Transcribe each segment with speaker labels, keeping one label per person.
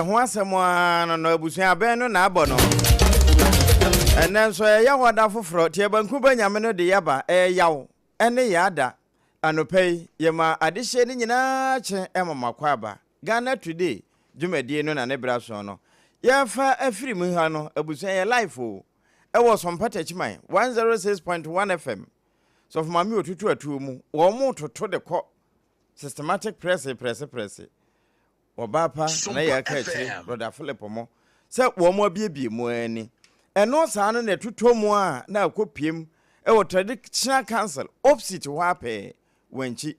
Speaker 1: ho asɛm a no abusua bɛn no na abɔ no ɛnɛ nso ɛyɛ wada foforo tie banku banyame no de yaba ɛyaw ɛne yada anopɛi yɛma adehye ne nyinaa kye ɛmamakɔ aba Ghana Today dwumadie no na ne bra so no yɛfa afiri mu ha no abusua yɛ live o ɛwɔ SOMPA Techman 106.1 FM so for mami otutu atu mu wo mo toto de kɔ systematic press Obapa na ya kachi brother Philip mo se wo mo biebie mo ani eno saa no na tuto mu a na akopiem e wo traditional council opposite ho apɛ wanchi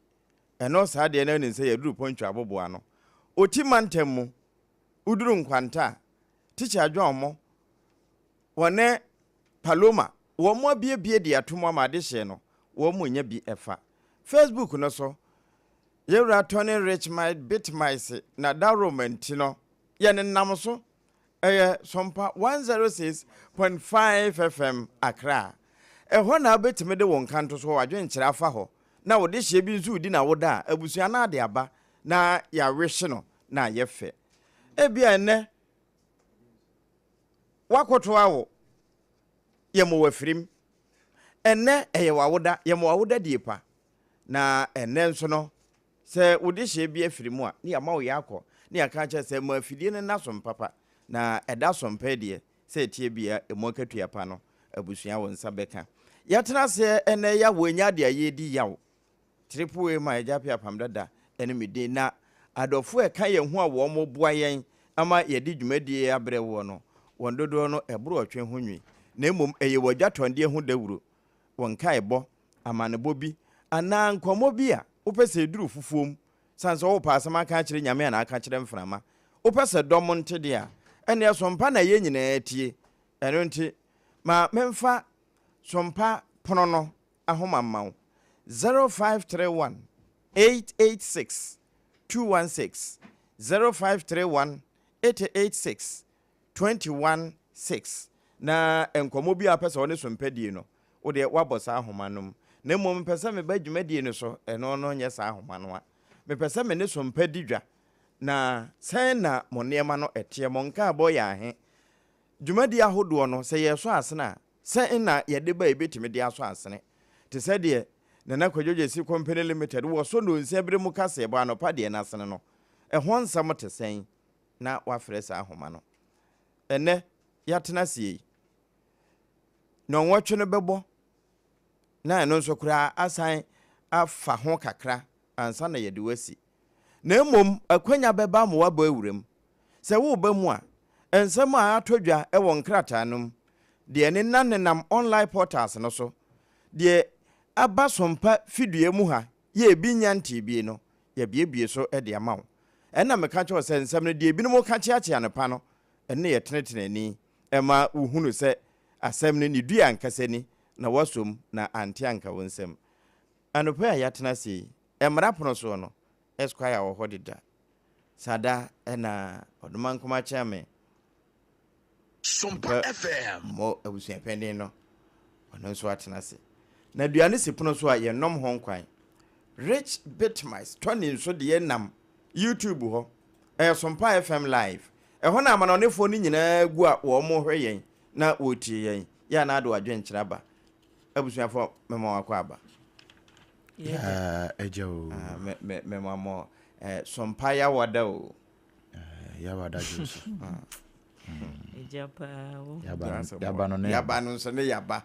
Speaker 1: eno saa de na nse ya duru poncho abobo ano oti mantem mu uduru nkwanta teacher adwan mo wone Paloma wo mo biebie de atomo ma de hye no wo mo nya bi efa Facebook no so Yewra Tony Richmond BITMISE na daromantino yene namso SOMPA 106.5 FM Accra ho na betime de won kanto so wadwen kire afa ho na wo de hye bi nsu di na wo da abusua na ade aba na ya wehye no na yefe bia ene wakoto awo yemo wafirim ene wawoda yemo wawoda diepa na ene nso no se udihye bi afirimu a ne ya ma wo yakọ ne ya ka che se ma afidie ne nasom papa na eda sompa de se tie bia emokatua pa no abusua wo nsa beka yatena se ene ya wonya de ayedi yawo triple ma ejapi APAM DADAA ene mede na adofo e ka ye hu a wo mo boa yen ama ye di dwumadie abre wo no wondodo no ebro otwe honwi na emom eye wagya tonde hu dawuro won ka ebo amane bobi ana nkomo bi a upese duru fufuom sanso wo pa asama ka kire nyame na aka kire mframa upese dom ntede a ene SOMPA na ye nyina tie eno nti ma memfa SOMPA pono no ahoma mawo 0531 886 216 0531 886 216 na enkomo bi apese woni SOMPA die no wo de wabosa ahoma nom na mo mpesa me ba dwumadie no so eno no nya sa ahoma no a me pesa me ne SOMPA didwa na sen na mo nema no etie mo nka abo ya ahe dwumadie ahodo no se ye so asena sen na ye de ba ebetime de aso asene te se de na kwadwoje si company limited wo so no nsi abire mu kase ebo anopa de na asene no ho nsam te sen na wa fresa ahoma no ene yatena sie no nwotwe no bebo na eno nso kura asan afa ho kakra ansa na yede wasi na emom akwanya beba mo waba awuram se wo ba mu a ensem a atodwa e won krata num de ne nanenam online portals no so de aba SOMPA fidue mu ha ye bi nyanti bi no ye biebie so e de amawo ena meka cho se ensem no de bi no mo ka chiachi anepa no ene ye tenetenani e ma uhunu se asem no ni dua ankasa ni na wasom na antianka wonsem anopa ya yatena si emra pono so no esquire wo hodida sada na oduman kuma chame
Speaker 2: SOMPA FM
Speaker 1: mo abusuan pending no ono so atena si na duane si pono so a ye nom ho nkwan rich BITMISE tony so de nam YouTube ho SOMPA FM live ho na amanonefo ni nyina gu a wo mo hwe yen na wotie yen ya na ado adwen kyeraba abusuan fo memo akwa aba
Speaker 3: ejo
Speaker 1: memo mo SOMPA ya wada o
Speaker 3: ya wada juice
Speaker 4: ejapa o
Speaker 1: ya ba no so ne ya ba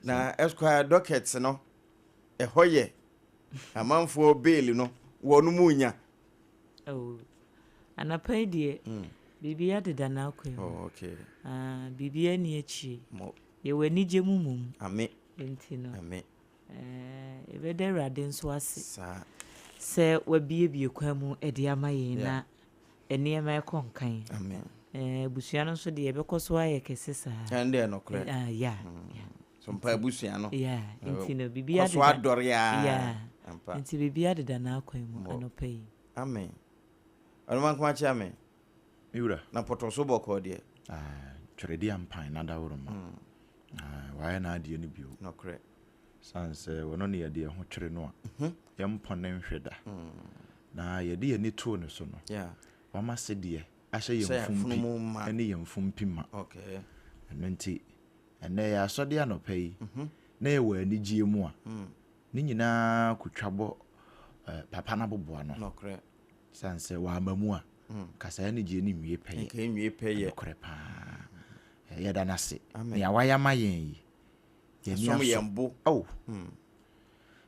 Speaker 1: na esquire dockets no hoye amanfo bail no wonu munya
Speaker 4: anapai die bibia deda na akwa
Speaker 1: okay
Speaker 4: bibia ni achi ye wani je mumum
Speaker 1: amen
Speaker 4: enti no
Speaker 1: amen
Speaker 4: ebede rade nso ase
Speaker 1: sa
Speaker 4: se wabiebie kwamu ede amaye na enema ekonkan
Speaker 1: amen
Speaker 4: busua no so de yebekoso aye kesesa
Speaker 1: ande no kre
Speaker 4: ya
Speaker 1: SOMPA busua no
Speaker 4: ya enti no bibia
Speaker 1: de so adore ya
Speaker 4: ampa enti bibia de na akwamu anopai
Speaker 1: amen ɔno kuma kye amen
Speaker 3: miura
Speaker 1: na potoso bɔkɔ de
Speaker 3: twredi ampan na dawroma wae na ade ne bio
Speaker 1: no kre
Speaker 3: sanse wono ne yade ho twre no a yempone nhweda na yade ye ni to ne so no wama se de ahye yemfumpi ene yemfumpi ma
Speaker 1: okay
Speaker 3: nti ene ya asode anopai na ye wani gie mu a ni nyina kutwabo papa na boboa no
Speaker 1: nokre
Speaker 3: sanse wa mamu a kasa ne gie ni nwie peye
Speaker 1: nke nwie peye
Speaker 3: kore pa ye da nase ya waya mayen yi
Speaker 1: som yembo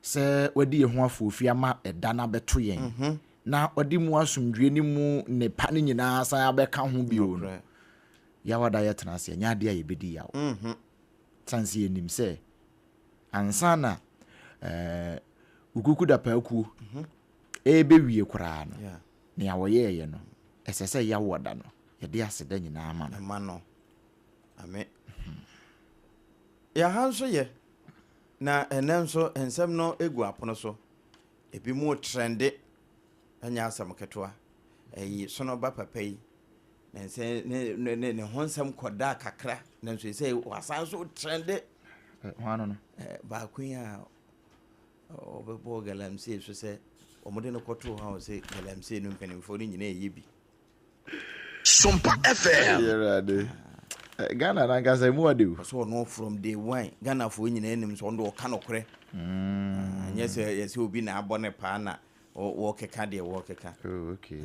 Speaker 3: se wadi ye ho afofi ama eda na beto yen na odi mu asomdwe ni mu ne pa ni nyina san abeka ho bio no ya wada ye tena se nya de ye bedi yawo sanse yenim se ansana ukuku da pa aku ebe wie kura no ne ya woye ye no esese ya woda no ye de aseda nyina ama no
Speaker 1: ame ya hanso ye na enenso ensem no egu apono so ebi mu trende anya asam ketwa sono ba papai na nse ne honsam koda kakra na nso say wasan so trende
Speaker 3: hwano no
Speaker 1: ba kunya obebo galamse so se omode no koto ha o se galamse no mpanimfo ni nyina eyebi
Speaker 2: SOMPA FM
Speaker 3: Ghana na gaza mu ade
Speaker 1: so no from day one Ghana fo nyina enim so ndo ka nokre yes obi na abone pa na wo keka de wo keka
Speaker 3: okay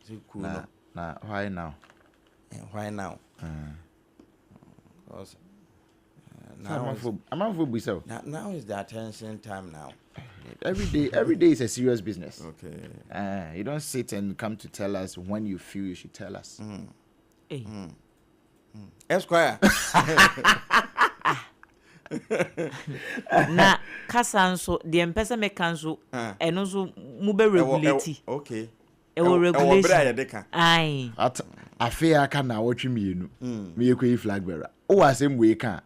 Speaker 1: so cool no
Speaker 3: na why now
Speaker 1: now is the attention time now.
Speaker 3: Every day is a serious business.
Speaker 1: Okay.
Speaker 3: You don't sit and come to tell us when you feel you should tell us.
Speaker 1: Esquire.
Speaker 4: Na kasanso de empesa me kanso eno so mu be regulate.
Speaker 1: Okay.
Speaker 4: E wo regulation.
Speaker 1: Bra ya deka.
Speaker 4: Ai.
Speaker 3: At afia aka na wotwe mienu. Me yekoyi flag bearer. O wasem we kan.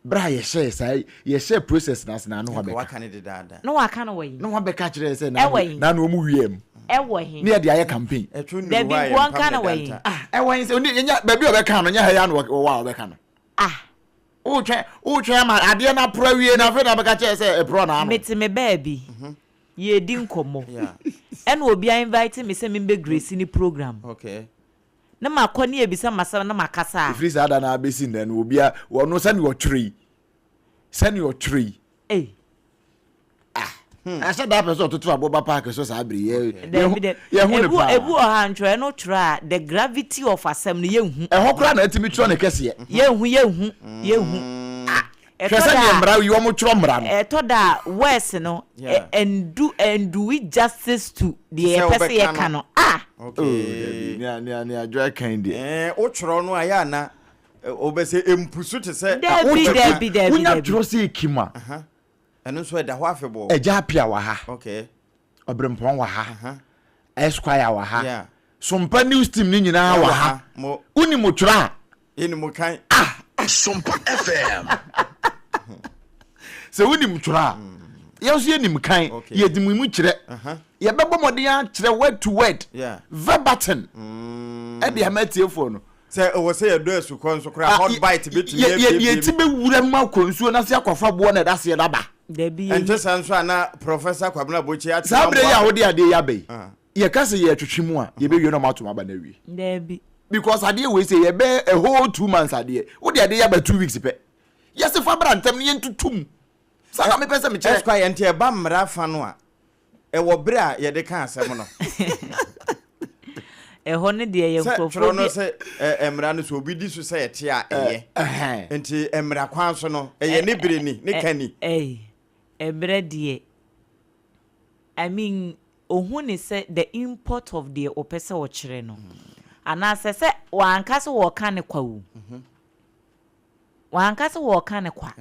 Speaker 3: Bra ye share sai ye share process na no
Speaker 1: wa kan de dada.
Speaker 4: No wa kan no we.
Speaker 3: No wa be ka kire say na no mu wiem.
Speaker 4: Ewo he.
Speaker 3: Ne de aye campaign.
Speaker 4: There be one kind of way.
Speaker 3: Ewo say nya ba bi o be kan no nya ha ya no wa o be kan no. O twa ma ade na pro wie na fe na be ka kire say e pro na no.
Speaker 4: Meti me baby. Ye di nkomo.
Speaker 1: Yeah.
Speaker 4: And obi invite me say me be grace ni program.
Speaker 1: Okay.
Speaker 4: Na makoni ebisa masa na makasa.
Speaker 3: If ada na abesi na obi a wono sani wo tree. Sani wo tree. I said that person to Aboba Park so sabri ye
Speaker 4: ebu oha ntwe no tra the gravity of assembly yehu
Speaker 3: e ho kra na atimi tro na kese
Speaker 4: yehu
Speaker 3: Kese ye mra yi wo mo tro mra no
Speaker 4: to da worse no and do we justice to the person ye ka no
Speaker 1: okay
Speaker 3: ni ajo kan de
Speaker 1: o tro no aya na obese empusu te se
Speaker 4: Debi
Speaker 3: unya tro se ekima
Speaker 1: eno so da ho afebo
Speaker 3: eja apia wa ha
Speaker 1: okay
Speaker 3: obrempon wa ha Esquire wa ha SOMPA news team ni nyina wa ha uni mo tro
Speaker 1: eni mo kan
Speaker 2: SOMPA FM
Speaker 3: se uni mo tro ye so enim kan ye dimu kire ye bebo modin a kire word to word verbatim e de amatiefo no
Speaker 1: se o se do asu kon so kra hot bite bit
Speaker 3: ye ti be wura ma konsuo na se akofa bo na da se da ba
Speaker 4: Debi
Speaker 1: ente sanso ana professor Kwabena Bochi ati
Speaker 3: sabre ya wo de ade ya be ye kase ye twetwemu a ye be wie no mato ma ba na wi
Speaker 4: Debi
Speaker 3: because ade we say ye be a whole 2 months ade wo de ade ya ba 2 weeks pe yes fa bra ntam ne yentutum saka me pese me kire
Speaker 1: Esquire ente e ba mra fa no a e wo bre a ye de kan asem no
Speaker 4: eho ne de ye
Speaker 1: nkofo no se emra no so obi di so se ete a eye enti emra kwan so no eye ne bire ni ne kani
Speaker 4: ebre de I mean ohun ni say the import of the opese wo kire no ana se wanka se wo kan ne kwa wu wanka se wo kan ne kwa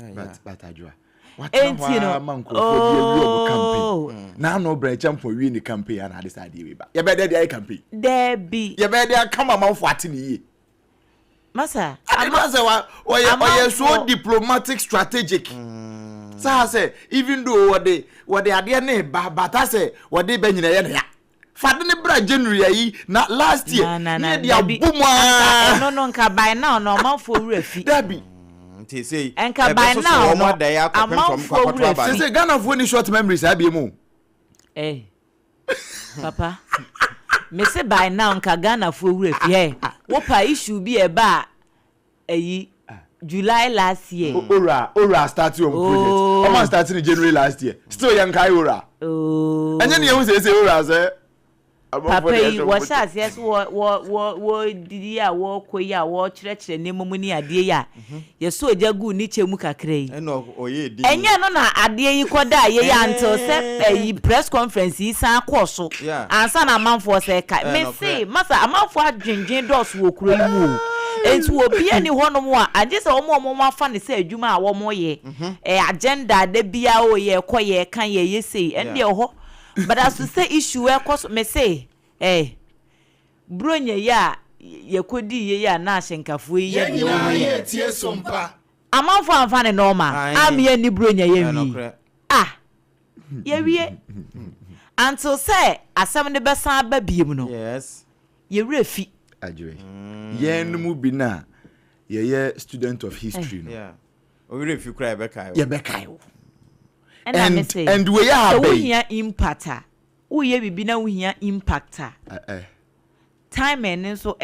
Speaker 3: but ajua enti no campaign na no branch am for we ni campaign and this idea we ba ye be dey campaign
Speaker 4: Debi
Speaker 3: ye be dey come am for atini ye
Speaker 4: masa
Speaker 3: amasa wa so diplomatic strategic say even though what they ade na ba bata say what they be nyina ye na ya fade ne bra January yi na last year ne dia buma
Speaker 4: no nka by now no man for wura
Speaker 3: Debi
Speaker 1: nti say
Speaker 4: enka by now
Speaker 1: no da ya kopem from kwakwato ba
Speaker 3: say Ghana for any short memories abi mu
Speaker 4: papa me say by now nka Ghana fo wura fie wo pa issue bi e ba eyi July last year.
Speaker 3: Ora started on project. Oman started in January last year. Still young kai Ora. And then you say Ora say
Speaker 4: Papa was as yes wo didi a wo koyi a wo kyerɛkyerɛ nemu mu ni ade ya. Ye so ajagu ni chemu kakra yi.
Speaker 1: Eno oye di.
Speaker 4: Enye no na ade yi koda ye ya until say press conference yi san kɔ so. Ansa na amanfo say ka. Me say masa amanfo adwendwen dos wo kuro yi mu. Enti obi ani honom a agye se omo afa ne se adwuma a wo mo ye. Agenda da bia o ye kɔ ye kan ye sei ende ho. But as we say issue we cause me say bronya ya ye kodi ye na ahyenkafo ye
Speaker 2: ye tie sompa
Speaker 4: amanfo anfa ne normal am ye ni bronya ye wi ye wie until say asem ne besan ba biem no
Speaker 1: yes
Speaker 4: ye refi
Speaker 3: ajwe ye nmu bi na ye student of history no
Speaker 1: yeah o refi kra
Speaker 3: ye bekai
Speaker 4: and
Speaker 3: we have
Speaker 4: we here impactor we ye bibi na we here impactor time en so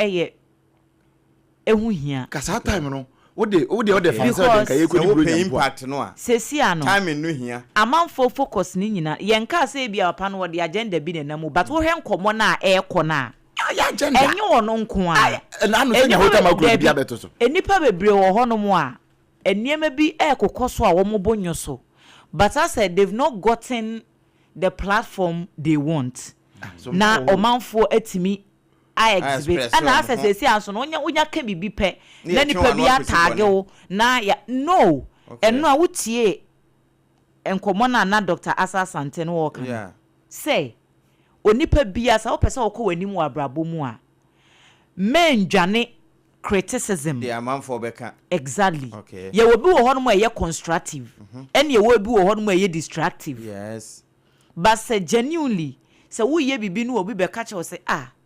Speaker 4: ehu hia
Speaker 3: kasa time no wo de fancy de kai ko di bro
Speaker 1: impact no a
Speaker 4: sesi ano
Speaker 1: time en no hia
Speaker 4: amanfo focus ni nyina yen ka say bia papa no de agenda bi na mu but wo hwe nkomo na ekɔ na
Speaker 3: ya agenda
Speaker 4: enye wono nko a
Speaker 3: na no senya hota makro bia beto so
Speaker 4: enipa bebre wo hono mu a eniema bi ekokɔ so a wo mo bonyo so. But I said they've not gotten the platform they want. Na omanfo etimi I exhibit. And I said say anso no onya ka bibi pe. Na nipa bi atage wo na ya no. Eno a wutie enkomo na Dr. Asa Sante no wo kan.
Speaker 1: Yeah.
Speaker 4: Say onipa bia sa wo pese wo kɔ wani mu abrabo mu a. Menjane criticism
Speaker 1: the amount for beka
Speaker 4: exactly
Speaker 1: okay
Speaker 4: ye will be wo hono ye constructive and ye will be wo hono ye destructive
Speaker 1: yes
Speaker 4: but say genuinely say wo ye bibi no obi be catch say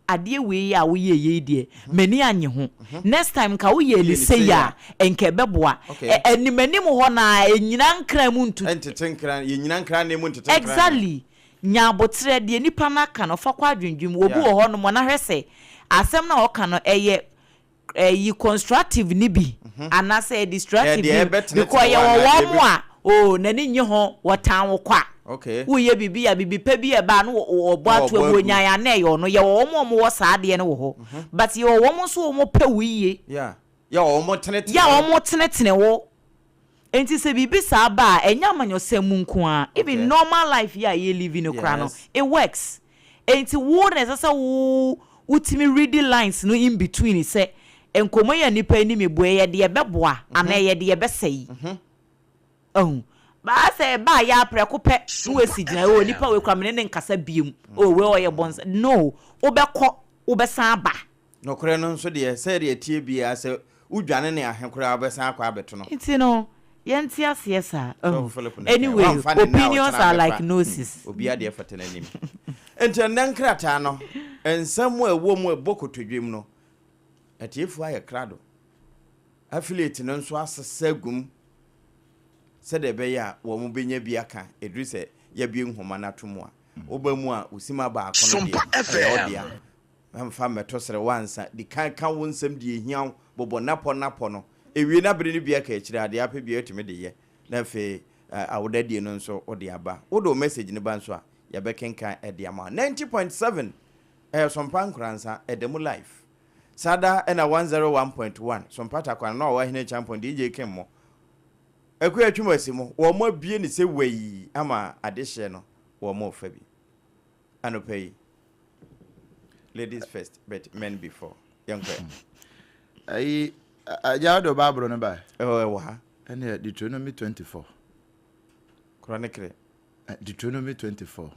Speaker 4: ade we ya wo ye die mani anye ho next time ka wo ye lise ya enke beboa animanim ho na enyina nkran mu ntu
Speaker 1: entete nkran ye nyina nkran ne mu entete nkran
Speaker 4: exactly nya botre de nipa na ka no fa kwa adwendwum obi wo hono mo na hwese asem na wo ka no you constructive ni bi and I say destructive because you want oh nani nye ho watan wo kwa
Speaker 1: okay
Speaker 4: wo ye bibi ya bibi pe bi e ba no obo atu ebonya ya na yo no ye wo mo wo saade ne wo ho but ye wo mo so wo pe wiye
Speaker 1: yeah ya wo mo tenetene
Speaker 4: ya wo mo tenetene wo enti se bibi sa ba enya manyosem nko a even normal life ya ye living no kra no it works enti wo na se wo utimi reading lines no in between say enkomo ya nipa ni meboe ye de beboa ana ye de besei ba say ba ya preko pe wo sigina o nipa we kwamene ne nkasa biem o we o ye bonsa no obekọ obesan ba
Speaker 1: no kore no nso de say de tie bia say udwane ne ahenkora obesan akwa abeto no
Speaker 4: iti no yenti ase sa anyway opinions are like noses
Speaker 1: obi ade fatena nim enti nan krata no ensam a ewo mu ebokotodwem no atiefu aye krado affiliate no nso asesagum se de be ya wo mu benya bi aka edru se ya bi nhoma na tomu a oba mu a osima ba akono de odia amfa meto sere wansa di kan wonsam di ehia bobo napo no ewie na bere ni bi aka ekire ade ape bi etime de ye na fe awodadie no nso ode aba wodo message ne ba nso a ya bekenkan ede ama 90.7 sompa nkransa edemu life sada ena 101.1 sompata kwa na wa hine champion DJ Kemmo ekwe atwumasi mo wo mo bie ni se wei ama adehye no wo mo fa bi anopai ladies first but men before yankwe
Speaker 3: ai ajado babro no ba
Speaker 1: wo ha
Speaker 3: ene Deuteronomy 24
Speaker 1: chronicle
Speaker 3: Deuteronomy 24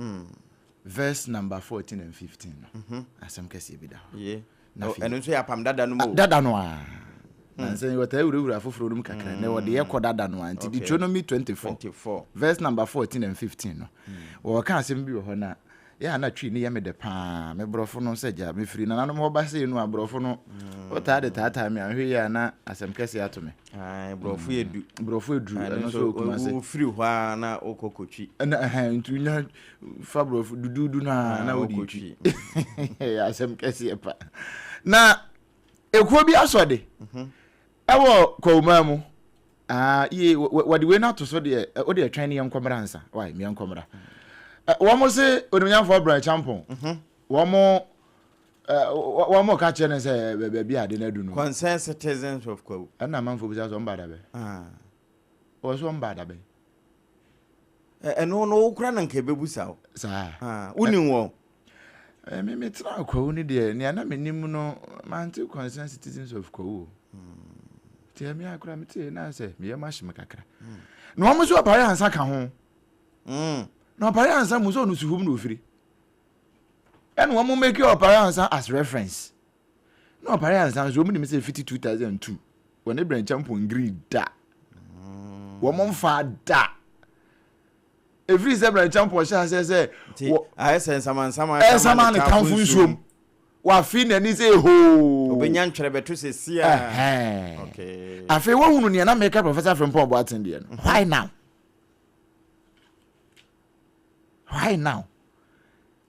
Speaker 3: verse number 14 and 15 asem kesi bi da
Speaker 1: yeah eno so ya APAM DADAA no mo
Speaker 3: dada no a nanse wota ewura foforo dum kakra ne wode ye dada no anti Deuteronomy 24 verse number 14 and 15 no wo ka asem bi ho na ya na twi ne ye me de pa me brofo no se ja me firi na nanom ho ba se no abrofo no o ta de tata me ahwe ya na asem kese ato me
Speaker 1: brofo edu
Speaker 3: no so kuma se
Speaker 1: o firi hwa na okokotwi
Speaker 3: na ntunya fa brofo dudu na odi ya asem kese pa na ekuo bi asode ewo kwoma mu ye wadi we na to so de o de twan ne yankomra ansa why me yankomra womo se onimnyafo bra champon womo ka chene se be ade na du no
Speaker 1: concerned citizens of Kwawu
Speaker 3: na manfo bi so mbada be o so mbada be
Speaker 1: eno no okura na nke bebusa o
Speaker 3: sa
Speaker 1: unin wo
Speaker 3: me tra Kwawu ni de ne na menim no manti concerned citizens of Kwawu tie me akura me tie na se me yema hye kakra no womo so apare ansa ka ho no apare ansa mu so no suhum no ofiri and womo make your apare ansa as reference no apare ansa so mu ni me say 52002 when e branch champon green da womo mfa da every zebra champon sha say sama ne kanfu nsuom wa fi na ni say ho
Speaker 1: obenya ntwere beto sesia
Speaker 3: okay afi wo hunu ne na make professor from Paul Boatin there no why now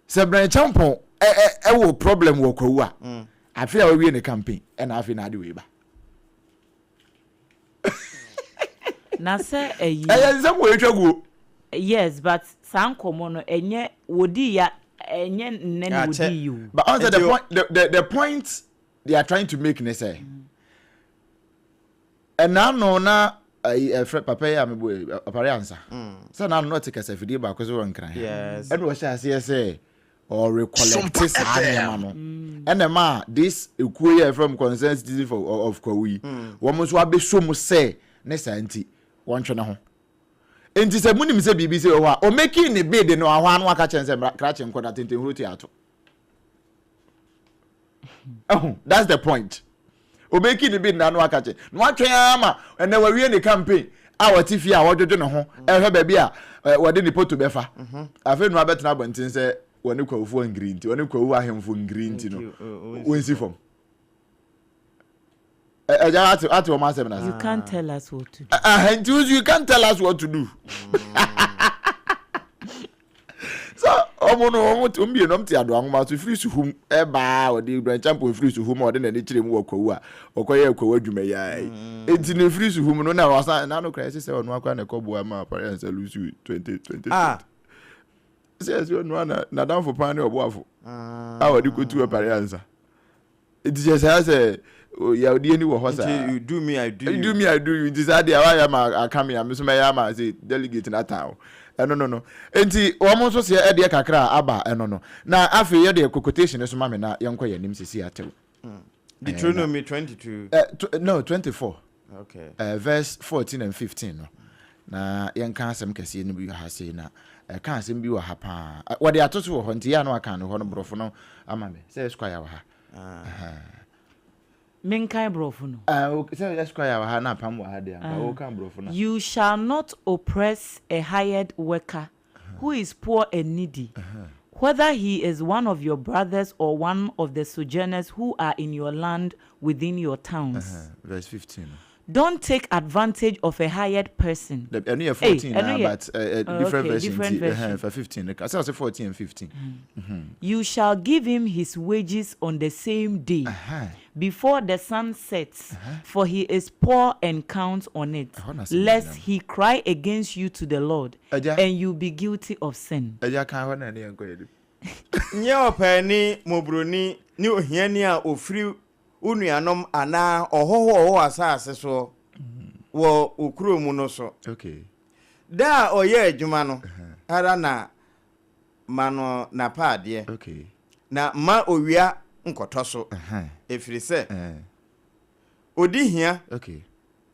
Speaker 3: zebra champon wo problem wo Kwawu a afi a we ne campaign and afi na ade we ba
Speaker 4: na say eyi
Speaker 3: nsem wo etwaguo
Speaker 4: yes but sankomo no enye wodi ya enye nne wodi you
Speaker 3: but answer the point they are trying to make ne say and now no na papa ya me boy apare ansa say na no take say fidie ba ko so nkran
Speaker 1: yes
Speaker 3: and we say or recollect sa no and ma this ekuo ya from concerned citizen of Kwawu wo mo so abeso mo say ne santi won twe ne ho enti se munim se bibi se o o making ne bid no ahwa no aka chen se krache nkoda tenten huruti ato oh that's the point o making ne bid na no aka chen no atwe ama ene wa wie ne campaign a watifi a wodwodo ne ho ehwe ba bi a wode ne poto befa afi no abetena abantin se woni Kwawufo green tea woni Kwawu ahemfo green tea no wonsi fom
Speaker 4: you can't tell us what to do.
Speaker 3: You can't tell us what to do. So, omo to mbi no mti ado anwoma so free suhum e ba odi brand champion free suhum odi na ne kire mu Kwawu a okoye Kwawu adwuma yai enti ne free suhum no na wasa na no crisis se onu akwa na kobo ama appearance lose 2020 says you no na down for pan oboafo odi kotu appearance it just say ya odi ni wo hosa
Speaker 1: you do me I do
Speaker 3: you decide why am I come here me so me ya ma say delegate na town no enti wo mo so se e de kakra aba no na afi ye de quotation so ma me na yenko ya nim sisi atew
Speaker 1: Deuteronomy 22
Speaker 3: no 24
Speaker 1: okay
Speaker 3: verse 14 and 15 no na yenka asem kase ni bi ha sei na ka asem bi wo ha pa wo de atoto wo ho nti ya no aka no ho no brofo no ama me say square wo ha
Speaker 4: Minkai brofo no.
Speaker 3: Say let's cry our na pam wa hade am. O kan brofo na.
Speaker 4: You shall not oppress a hired worker who is poor and needy, whether he is one of your brothers or one of the sojourners who are in your land within your towns.
Speaker 3: Verse 15.
Speaker 4: Don't take advantage of a hired person.
Speaker 3: Only 14 but different version. For 15. I say 14 and 15.
Speaker 4: You shall give him his wages on the same day before the sun sets, for he is poor and counts on it, lest he cry against you to the Lord, and you be guilty of sin.
Speaker 1: Nye opani mobroni ni ohiani a ofri unuanom ana ohoho asase so wo okuro mu no so
Speaker 3: okay
Speaker 1: da oye adwuma no ara na mano na paade
Speaker 3: okay
Speaker 1: na ma owia nkoto so efiri se odi hia
Speaker 3: okay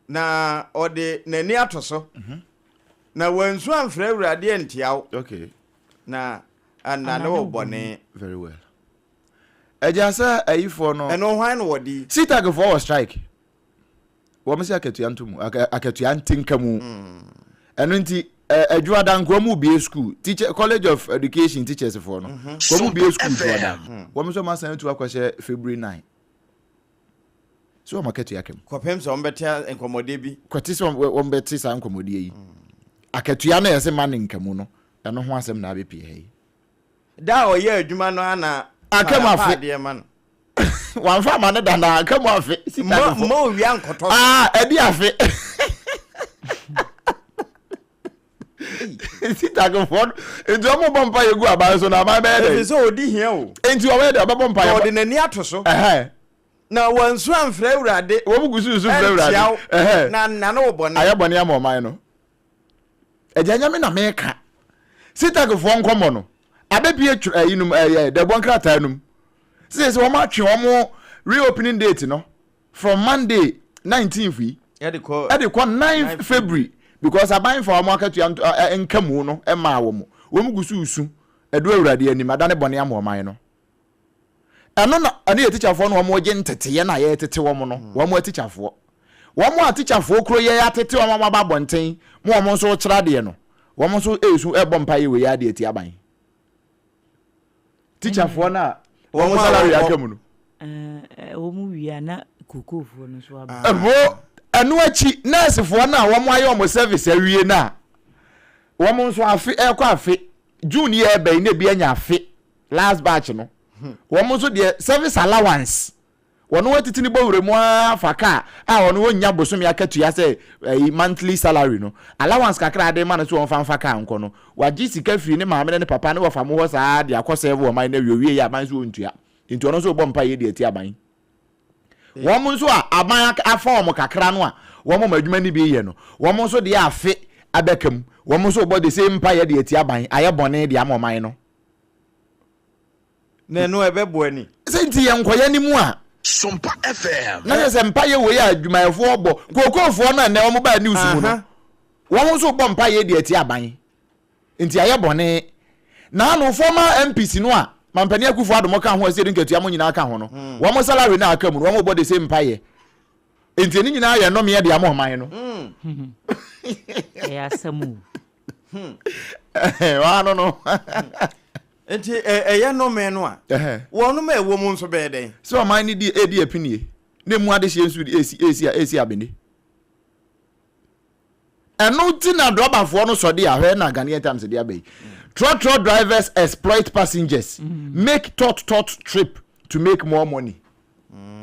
Speaker 1: na ode nani atoso na wansu amfra awurade antiawo
Speaker 3: okay
Speaker 1: na anano bone
Speaker 3: very well ejasa ayifo no
Speaker 1: eno hwan no wodi
Speaker 3: sitag for strike wo me se aketu antum aketu antinkamu eno nti Adwoa Nkwamu BA school teacher College of Education teachers for no Nkwamu BA school Adwoa wo so masan to akwahye February 9 so market yakem
Speaker 1: kopem so ombetia enkomode bi
Speaker 3: kwati so ombeti sa enkomode yi akatua na yese man nkamu no eno ho asem na abepie he
Speaker 1: da oye adwuma no ana
Speaker 3: akamu afi
Speaker 1: de man
Speaker 3: wan fa man da na akamu afi
Speaker 1: mo wi ankoto
Speaker 3: edi afi sitago fon enti omo bompa yegu aban so na ma be dey
Speaker 1: so odi hia o
Speaker 3: enti o we dey bompa ya
Speaker 1: odi nani atoso na wansu amfra urade
Speaker 3: wo bugusu su fra urade
Speaker 1: na no obone
Speaker 3: aye bone ya moman no ejanya me na me ka sitago fon komo no abepie yinum de bonkrata num se wo ma twe wo reopening date no from Monday 19th we e dey call 9th February because aban for market enkamu no e ma wo mu gusu usu edu awurade ani madane bone am oman no eno na ane teacherfo no wo je ntete na ye tete wo no wo mu teacherfo kro ye atete wo ma ba bonten mo nso kira de no wo mo nso esu e bompa ye we ya de ati aban teacherfo na wo mo salary akamu no
Speaker 4: wo mu wi ana kokofo no so aba
Speaker 3: anu achi nurse fo na wo mo aye o mo service awie na wo mo nso afi ekọ afi June ye be na bi anya afi last batch no wo mo nso de service allowance wono watiti ni bowre mu afaka wono wonya bosom ya katua say monthly salary no allowance kakra de man so won fa ka nko no waji sika firi ne maame ne papa ne wo fa mo ho saa de akoseve wo man na wie ya man so ontua nti ono so bompa ye de ati aban wo mo nso aban afa wo kakra no wo mo madwuma ni bi ye no wo mo nso de afe abekam wo mo nso bo de same pa ye de ati aban aye bone de amoman no
Speaker 1: na no ebebo ani
Speaker 3: senti ye nkoya ni mu a
Speaker 2: SOMPA FM
Speaker 3: na se mpa ye we adwumayefo obo kokofo na na wo ba news mu no wo nso bo mpa ye de ati aban nti aye bone na no former MPs no a mampani akufo adomo ka ho ase de nkatua mo nyina aka ho no wo mo salary na aka mu wo mo bo de se mpa ye nti ni nyina ye no me de amoman no
Speaker 4: ya samu
Speaker 3: wa no
Speaker 1: enti eye no me no a wono ma ewo mu nso be den
Speaker 3: so man ni di edi apinie ne mu ade hye nsu di esi abene eno ti na drobafo no so de ahwe na Ghanaian Times de abai trotro drivers exploit passengers make tot trip to make more money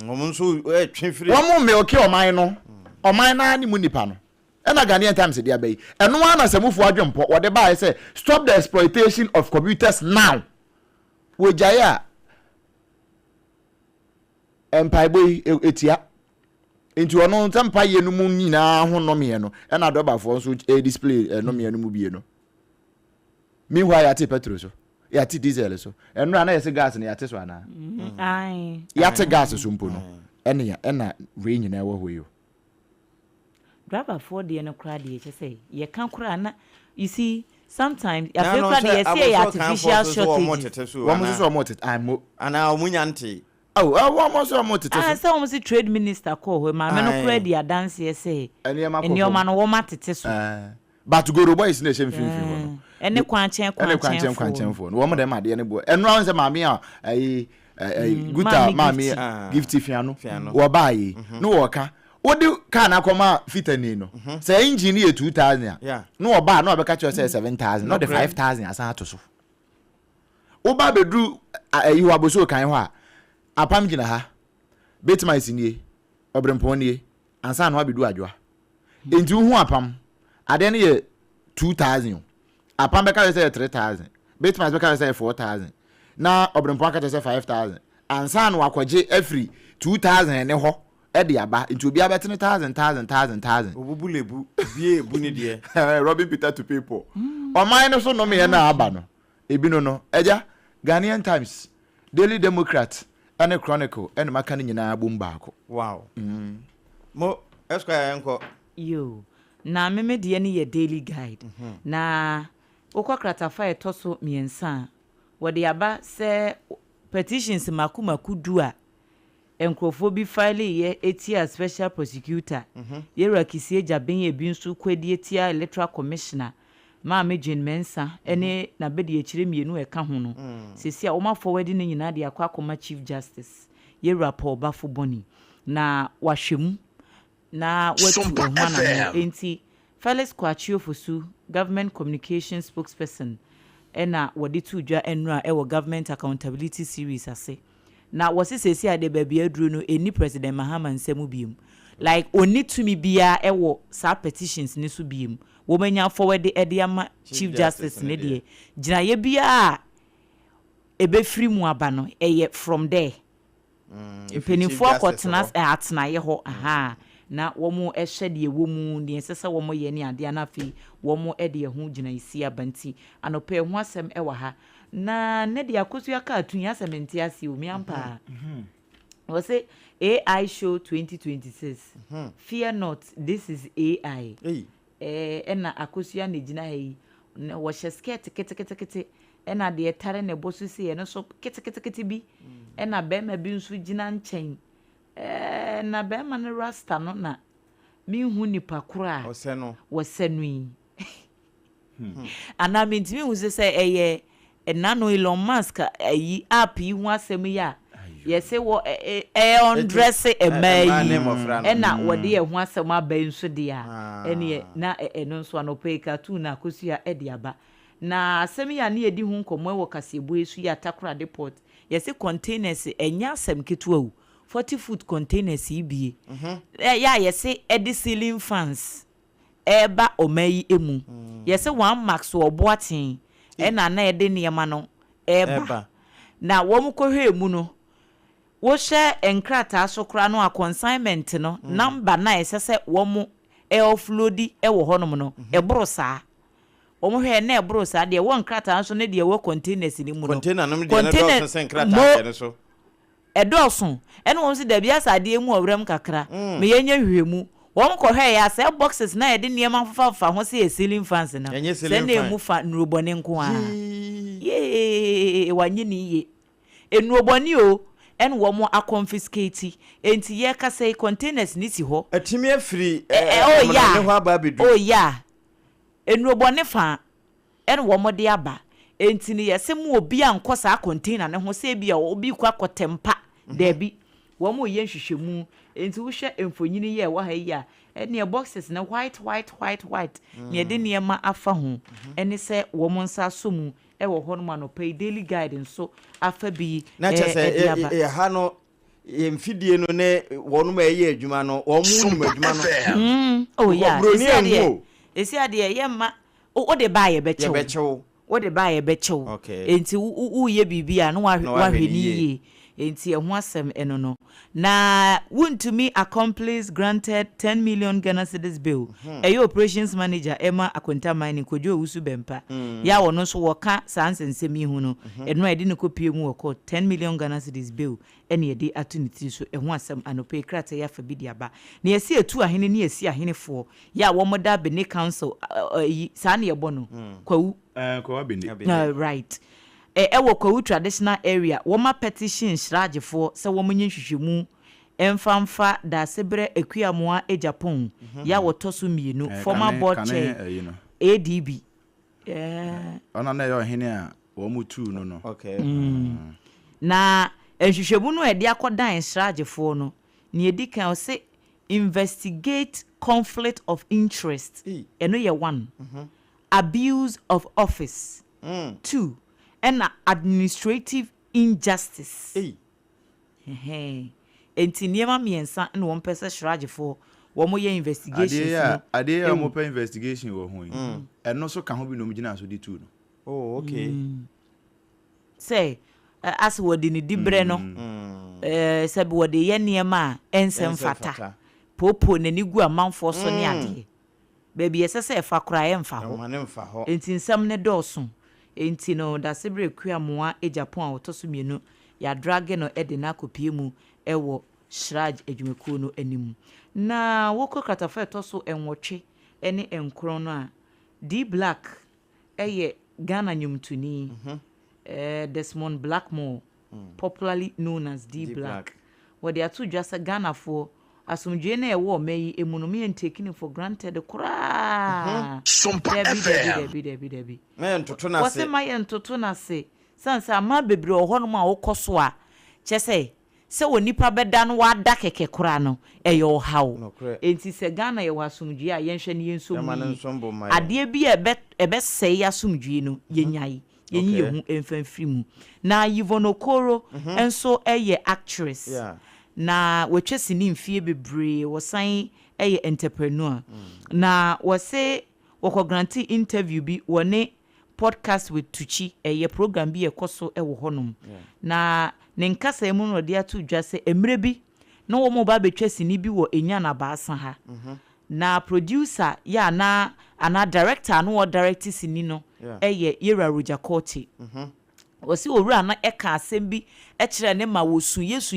Speaker 1: nso twe free
Speaker 3: wo mu me oke oman na ni mu nipa no na Ghanaian Times de abai eno ana samufu adwempo wo de ba say stop the exploitation of commuters now we jaya empaiboy etia into ono tempa ye no mu nyina ho no me no na dobafo so display no me no mu bie no meanwhile ya te petrol so ya te diesel so eno na yese gas na ya te so ana
Speaker 4: ai
Speaker 3: ya te gas so mpo no ena we nyina wo hoyo
Speaker 4: driver for the no crowd ye say ye kan kura na you see sometimes ya feel crowd ye say artificial shortage
Speaker 3: wo mo so mo tete mo
Speaker 1: ana omunyante
Speaker 3: wo mo so mo tete so
Speaker 4: say wo say trade minister call ho ma me no crowd ya dance ye say enioma no wo ma tete so
Speaker 3: but go boys na shem finfin ho
Speaker 4: ene kwanchen
Speaker 3: fo wo mo dem ade ne bo eno an say maami a guta maami gift fiano wo baayi no wo ka odi ka na koma fitani no say engine ye 2000 no oba na obeka cho say 7000 no the 5000 asa to so oba bedru ayi aboso kan ho a apam gina ha BITMISE nie obrempon nie ansa na obedu adwoa enti hu apam ade ne ye 2000 apam beka say 3000 BITMISE beka say 4000 na obrempon ka say 5000 ansa na akwaje every 2000 ne ho e de aba nti obi abetene 1000
Speaker 1: obubulebu bie ebu ne de
Speaker 3: Robin Peter to people oman no so no me na aba no ebi no eja Ghanaian Times Daily Democrat and Chronicle and makani nyina bomba ako
Speaker 1: wow mo esquire enko
Speaker 4: yo na meme de ne ye daily guide na okwakrata fa etoso miensa wode aba se petitions makumaku du a enkrofo bi file ye etia special prosecutor ye rakisie jaben ye bi nso kwadi etia electoral commissioner maame Jane Mensa ene na bedi echire mienu eka ho no sesi a oma forward ne nyina de akwa Chief Justice ye rapport bafo boni na wahwemu na watu ehwana enti Felix Kwachio Fosu government communication spokesperson ena wadi tudwa enra ewo government accountability series ase na wose sesi ade baabi aduro no eni president Mahama nsemu biem like oni to me bia ewo sa petitions ne so biem wo manya forward e ama Chief Justice ne de gina ye bia ebe free mu aba no eye from there penifo akotena atena ye ho aha na womo ehwe de womu de sesa womo ye ne ade na afi womo de ho gina isi abanti anope ho asem ewa ha na ne de akosu aka atun asem nti ase omi ampa we say AI show 2026 fear not, this is AI ena akosu ya ne gina yi wo hye skirt kete ena de tare ne bosu se no so kete bi ena be ma bi nso gina nchen na be ma ne rasta no na mi hu nipa kura wo senui ana mi ntimi hu se eye enano Elon Musk ayi app yi hu asem ya yese wo undress emayi ena wo de hu asem abai nso de a ene na eno nso anope cartoon na kosia e de aba na asem ya na yedi hu nkomo wo kasebo esu ya takura depot yese containers enya asem ketuwa 40-foot containers ibie ya yese edi ceiling fans eba omayi emu yese one max oboaten ena na ede niema no eba na wo mkohwe emu no wo hye enkrata asokra no a consignment no number na yese wo mo offloadi ewo honom no eboro saa wo mo hwe na eboro saa de wo enkrata so ne de wo containers ni mu no
Speaker 1: container no de na do so enkrata ne so edoson ene won se da bia sade emu awram kakra me yenya hwehemu won ko hwe ya se boxes na yede niema fafa ho se ceiling fans na se na emu fa nrobone nko a ye wanye ni ye enrobone o en wo mo confiscate enti ye ka say containers ni si ho
Speaker 3: atimi afiri
Speaker 1: ne ho aba bedu
Speaker 4: enrobone fa en wo mo de aba enti ni yese mu obi ankosa container ne ho se bia obi kwa kotempa debi wo mo ye nhwehwemu enti wo hwe emfonyini ye wa ha yi a ene boxes na white ne de niema afa ho ene se wo mo nsa so mu e wo ho no ma no pay daily guide so afa bi
Speaker 1: na chese ha no emfidie no ne wonu ma ye adwuma no wo mu num adwuma no
Speaker 4: oh yeah esi ade ye ma o de ba ye bechew wo de ba ye bechew enti wo ye bibia no wa hwe ni ye enti ehho asem eno no na wontumi accomplice granted 10 million Ghana cedis bill eyo operations manager Emma Akwenta Mining Kojo Usu Bempa ya wono so woka sansensemi hu no eno edi ne kopie mu woko 10 million Ghana cedis bill ene edi atuniti so ehho asem anope krata ya fa bidiaba na yesi etu ahene ne yesi ahene fo ya wo moda Benin council sa na yebo no kwawu right ewo kwawu traditional area woma petition shragefo se wo munye hwehwemu emfamfa da sebre ekuamoa Japan ya wotoso mienu former board chair ADB
Speaker 3: ona na yo hene a wo mutu no
Speaker 4: na hwehwemu no ede akodan shragefo no ne edikan o se investigate conflict of interest eno ye 1 abuse of office 2 and administrative injustice enti niema miensa na won pese shragefo wo mo ye investigations
Speaker 3: ade ya mo pe investigation wo ho eno so ka ho bi no mgina so di tu no
Speaker 1: okay
Speaker 4: say as wo di ni dibre no se bi wo de ye niema ensem fata popo na ni gu amanfo so ne ade baby esese efa kra ye mfa ho enti nsam ne doso enti no da sebre kuamoa Japan a wotoso mienu ya drag no ede na kopie mu ewo shraj adwumekuo no anim na woko kratafa toso enwotwe ene enkron no a D Black eye Ghana nyumtuni Desmond Blackmore popularly known as D Black what they are to just a Ghana for asumdwe na ewo meyi emunomi and taking for granted kura ah
Speaker 2: SOMPA FM
Speaker 4: debi
Speaker 1: men toto na
Speaker 4: wose
Speaker 1: se
Speaker 4: ma ye ntoto na se sansa ama bebre ohonom a wokoso a kyese se wonipa beda no wada keke kora no eyo hawo enti se Ghana ye wasumdue a yenhwe ne yensom ade bi ebe sei asumdue no yenyai yenyi yehu emfamfiri mu na Yvonne enso eye actress na wetwesi ni mfie bebre wosan eye entrepreneur na wose woko grantee interview bi wone podcast with Tuchi eye program bi ekoso ewo honum na ne nkasa emu no de atu dwa se emre bi na wo mo ba betwesi ni bi wo enya na baasa ha na producer ya na ana director no wo direct sini no eye Yera Rojakoti wasi owura na eka asem bi kire ne ma wosu yesu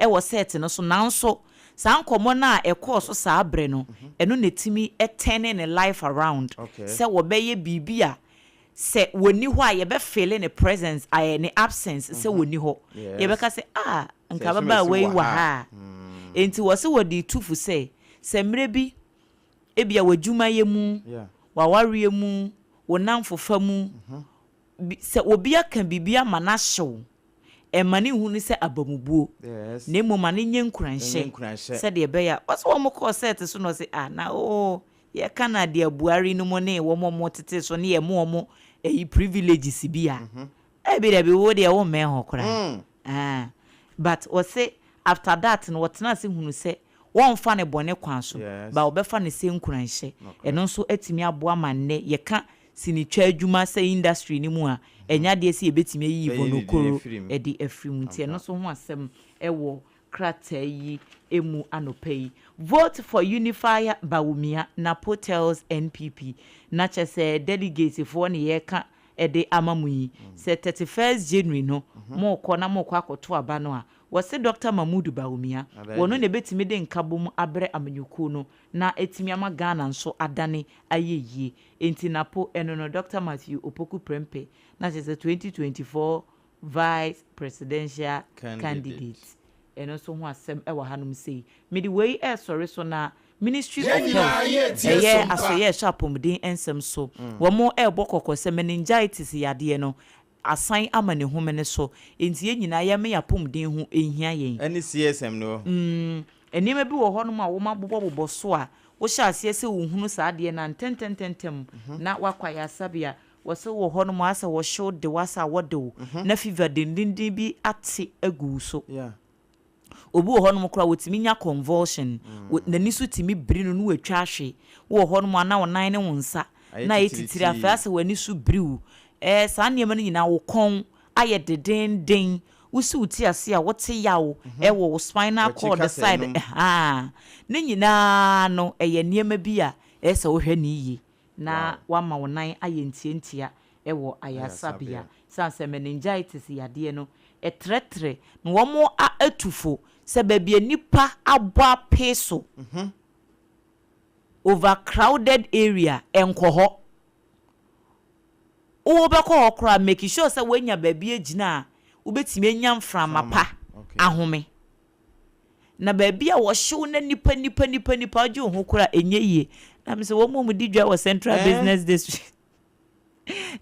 Speaker 4: wo set no so nanso san komo na ekoso sa abre no eno netimi turning ne life around se wo beye bibia se woni ho a ye be feel ne presence ne absence se woni ho ye be ka se nka baba we wa ha enti wasi wodi tufu se mre bi ebia wadwuma ye mu wa ware mu wonam fofa mu se obi aka bibia mana hyew emani hunu se abamubuo na emoma ne nyenkuranhye se de be ya wase wo mko set so no se na ye kana de abuari no mo ne wo mo tete so ne ye mo eyi privileges bia ebi de be wo de wo me ho kora but o se after that no wotena se hunu se won fa ne bone kwan so ba obefa ne se nkuranhye eno nso atimi aboa manne ye ka sinitwa adwuma se industry ni mu a enya de se ebetimi yi Yvonne e de afrim ntie no so ho asem ewo krata yi emu anopai vote for unifier Bawumia na Hotels NPP na chese delegate for ne ye ka e de amamuyi se 31st January no mo kɔ akoto aba no a wose Dr. Mahmoud Bawumia wono ne betimi de nkabom abre amanyuku no na etimi ama Ghana nso adane ayeyie enti napo eno no Dr. Matthew Opoku Prempeh na chese 2024 vice presidential candidate eno so ho asem e wa hanum sei medi wei sorry so na Ministry of Health asoye shapomden ensem so wo mo bokoko se meningitis yade no asan amane homene so enti nyina ya me yapomden hu ehia yen
Speaker 1: ani CSM no
Speaker 4: enima bi wo hono ma wo mabobobbo so a wo sha ase se wo hunu sa ade na tententem na wakwaya sabia wo se wo hono ma asa wo show de wasa wodo na fever dindindin bi ate agu so obu wo hono kra wotimi nya convulsion nani so timi brinu no watwa hwe wo hono ma na wonan ne wonsa na etitiri afa ase wani so briu saa niam no nyina wo kon aye deden wusi uti ase a wote yawo wo spinal cord side ne nyina no eye niam bi a se wo hwe ni yi na wama wonan aye ntientia wo ayasabia sanse meningitis yade no etretre no wo mo atufo se babia nipa abwa peso overcrowded area enkoho wo be ko okra make sure say wanya babia gina ubetimi enya mframa pa ahome na babia wo hyew na nipa aju ho kura enye na me se wo mo di dwa wo Central Business District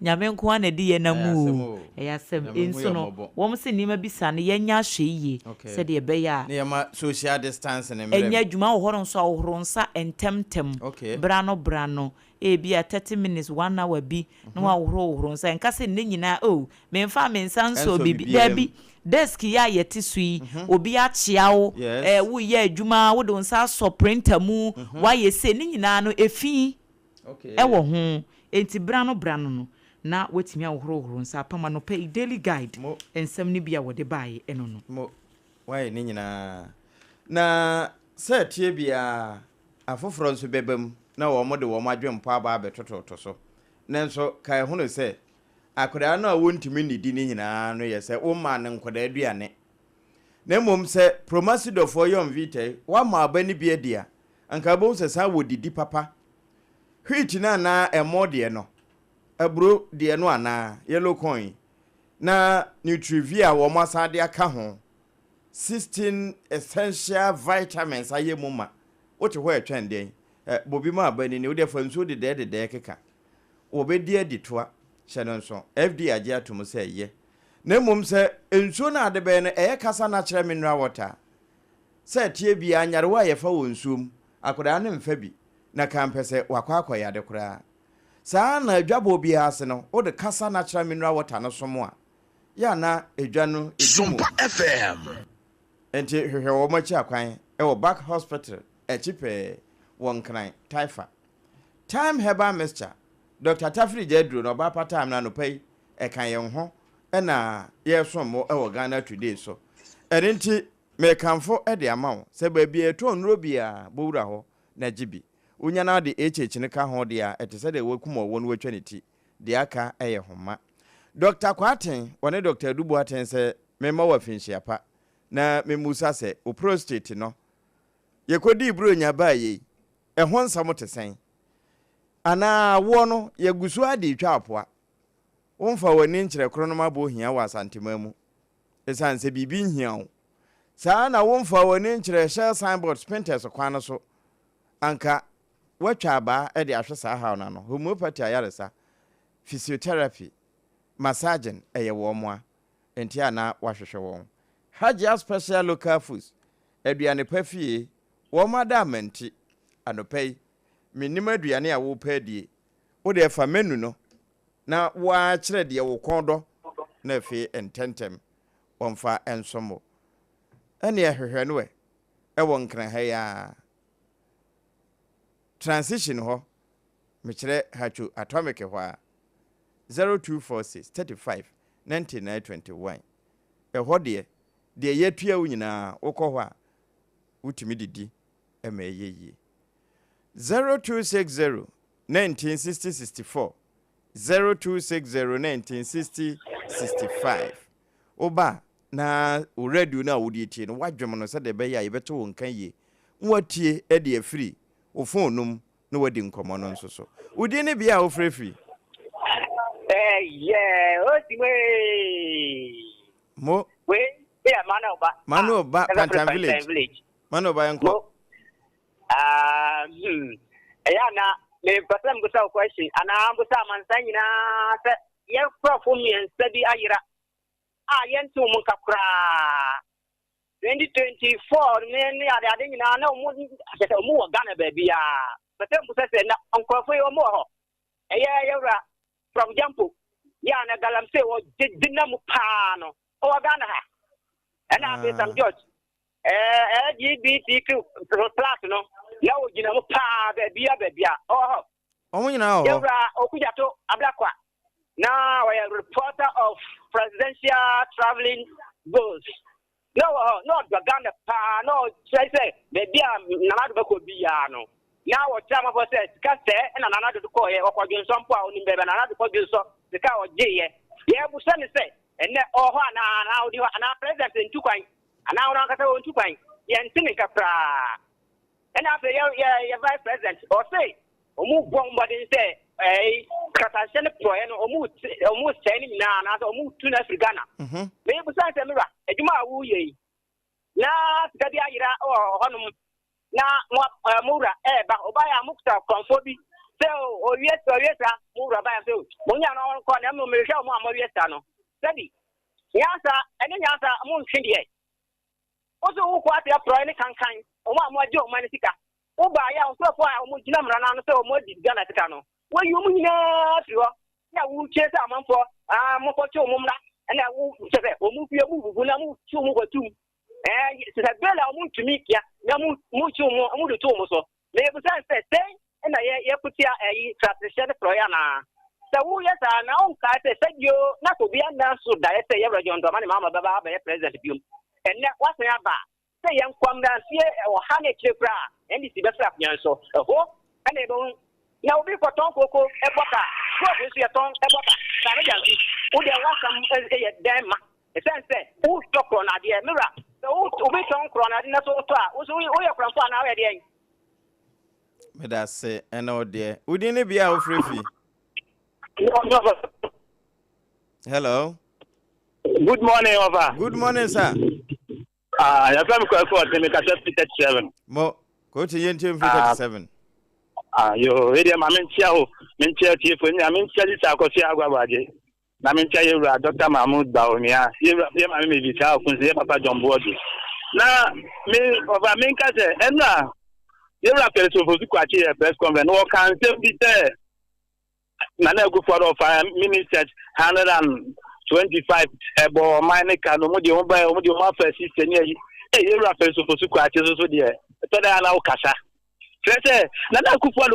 Speaker 4: nyame nko ana di ye na mu yasem enso no wo se nima bisa ne yenya hwe yi se de be ya
Speaker 1: ne ma social distance ne
Speaker 4: enya dwuma wo horon so ahoro nsa entemtem brano bia 30 minutes 1 hour bi no ahoro nsa enka se ne nyina me mfa me nsa nso bibi dabi desk ya yeti sui obi achia wo wo ye adwuma wo do nsa so printer mu wa ye se ne nyina no efi wo ho enti brano no na wetimi ahoro nsa pama no pay daily guide ensem ni bia wode bae eno no
Speaker 1: mo why ni nyina na setie bia afoforo nso bebam na wo mo de wo madwempo aba abetototo so nanso kai hono se akoda na wontimi nidi ni nyina no ye se wo ma ne nkoda aduane na mom se promasido for yom vitae wa ma abani bia dia anka bo se sa wodidi papa hwiti na emode no abro de no ana yellow coin na nutrivia wo masade aka ho 16 essential vitamins ayemuma wote ho etwende bobi ma abani ni wo de fa nsuo de keka wo be di aditoa hye no nso fd agye atom sɛ ye na mmom sɛ nsuo na ade bɛn no ɛyɛ kasa na kyerɛ mineral water sɛ tie bi anyarewa yɛ fa wɔ nsuom akoda ne mfa bi na kampɛ sɛ wakɔ akɔyɛ ade koraa saa na adwabo bi ase no wo de kasa na kyerɛ mineral water no so mo a ya na edwa no
Speaker 2: SOMPA FM
Speaker 1: enti hwehwɛ wo machi akwan ɛwɔ back hospital echipe won kran taifa time herbal mixture Dr. Tafri Jedro no ba patam na no pai kan ye ho na ye som mo ɛwɔ Ghana today so enti me kanfo de ama wo sɛ ba bi eto nro bia bowura ho na gibi unya na de ne ka ho de a ɛte sɛ de wakum wo no watwa ne ti de aka ɛyɛ homa Dr. Kwaten one Dr. Dubu aten sɛ me ma wa finhyia pa na me musa sɛ o prostate no ye kodi bro nya ba yi ɛho nsam te sɛn ana wo no ye gusu ade twa apoa wonfa wani nkyerɛ kro no mabɔ hia wa asantema mu esan sɛ bibi nhia wo saa na wonfa wani nkyerɛ share signboard spinters kwan no so anka watwa ba de ahwe saa ha no homeopathy ayaresa physiotherapy massaging ɛyɛ wo mo a enti ana wahwehwɛ wo Hajia special local foods aduane pa fie wo madamenti anopai minima aduane a wo pa die wo de fa menu no na wa kyerɛ de wo kɔndɔ na fe ententem wonfa ensomo ene ehwehwɛ no ɛwɔ nkran ha ya transition ho me kyerɛ hachu atomic ho a 0246 35 9921 ɛhɔ de yetua wo nyina wokɔ hɔ a wutumi didi ɛma ɛyɛ 0260 1960 64 0260 1960 65 oba na o radio na wo die tie no wadwom no sɛ de bɛyɛ a yɛbɛto wo nkan yie nwatie ɛde afiri wo phone num na wadi nkɔmɔ no nso so wodi ne bia wo frɛfiri
Speaker 5: yeah otiwe
Speaker 1: mo
Speaker 5: we yeah mano ba
Speaker 1: Pantan village mano ba yanko
Speaker 5: yeah na me person go say question ana go say man san nyina say ye profo mi ensabi ayira yentu mun kakura 2024 me ade nyina na mu wa Ghana ba bia person go say na onkofo yo mo ho yewra from Jampo ya na galamse wo dinamu pa no o Ghana ha na be Sam George LGBTQ plus no ya wo dinamu pa ba bia oh
Speaker 1: omo nyina
Speaker 5: yewra okujato ablakwa na we are reporter of presidential traveling goals no Ghana pa no say be bia na do ko bia no now what time for says cast and another to call or some power in baby another for so the cow yeah we send say and oh now you are president in two coin and now on two coin yeah and think and after your vice president or say move bomb but say a catastrophically almost saying now move to Ghana maybe besides a mirror a juma woo ye now Gadia or honum na mura ba obaya mukta konfobi se o yesa mura ba se munya no ko na mo mehwe mo amoriesa no sadi yasa ene yasa mo nhwede e ozo wo kwa te pro ne kankan o mo amaje o mani sika wo ba ya so fo a mo gina mra na no se o mo di Ghana sika no wo yi mo nyina fi ho ya wo che se amanfo mo fo che o mo mra ene wo che se o mo fie bubu na mo chu mo kwatum se bela o mo ntumi kia na mu chu mo mu do to mo so me bu san se na ye putia transition pro ya na se wo ye sa na on ka se yo na to bia na so da se ye region do mani mama baba ba ye president biom enne wasan aba se ye nkwam na sie o ha na chekra ndi si be fra kyan so ho ene bo na obi ko ton koko e boka ko bi so ye ton e boka sa me janti wo de wasam ye dem ma e sense wo stop on ade mira obi ton krona de na so to a wo ye kranfo na we de
Speaker 1: me da se eno de udi ne bia wo frefi hello
Speaker 6: good morning over
Speaker 1: good morning sir
Speaker 6: ya fam ko 37
Speaker 1: mo ko ti yen 37
Speaker 6: Yo, area Maminchao, Mincha Chief, and Amincha Sakosi Aguabaje. Mamincha, Dr. Mahmoud Baumia, here I may be child, Papa John Body. Now, me of Aminka, and now, you're a person who's quite a press conference, or can be there. Nana go for 5 minutes, 125 ebo mine can no di on buy o di o first system here. Hey, you are person supposed to quite so there. So they are now kasa. Say Nana go for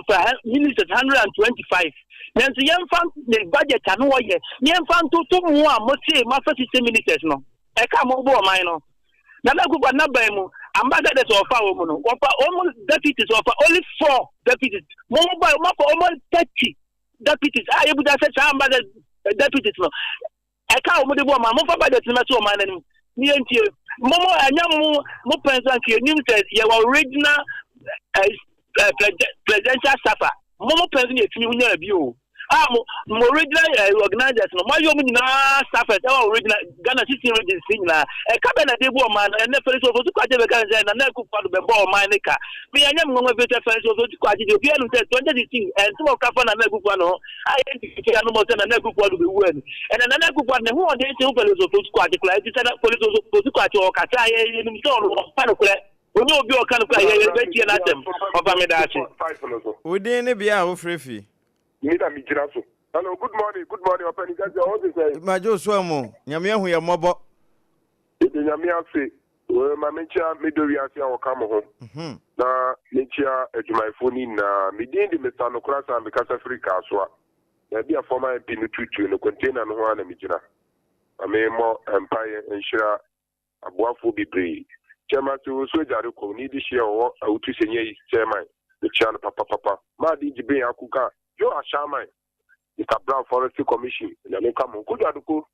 Speaker 6: minutes 125. Then the young fan the budget and no ye. Young fan to more mo say ma first 60 minutes no. E ka mo bo mine no. Nana go for na buy mu. Ambassadors offer no. Offer almost deputies offer only 4 deputies. Mo buy mo for almost 30 deputies. I able to say some deputies no. I can't move the woman. Mo for budget na so man ni. Ni enti momo anyam mo pensan ki nim says your original presidential staffer. Momo pensan e timi nya bi o. Mo original organizers no. Ma yo mo na staffers original Ghana system registry na. E ka be na de bo man e na fere so to kwaje be kan say na na ku kwado be bo man nika. Me anyam ngo be fere so to kwaje de obi anu say 2016 and some of ka fa na na ku kwano. I identify no mo say na na ku kwado be wu ani. And na na ku kwado who on dey say fere so to kwaje kula e say na police so to kwaje o ka say ye ni so no pa no kula. Onye obi o kan kula ye be tie na tem. Oba me da achi.
Speaker 1: Odi ne bia wo frefi.
Speaker 7: Hello, good morning, Open Gaza. All this
Speaker 1: Majo Swamo, Yamia who yamobo.
Speaker 7: It is Yamia say, well, my mentor, Midori, or come home. Na nature, my phone in Midin, the Metano class and because Africa, so there be a former Pinutu in the container and one Mijina. I may more empire and share a boafu be brave. Chairman to Sojaruko, need this year or out to say, Chairman, the Chan Papa, Madi Jibe Akuka. You are shaman. Mr. Brown Forestry Commission. And I come on. Could you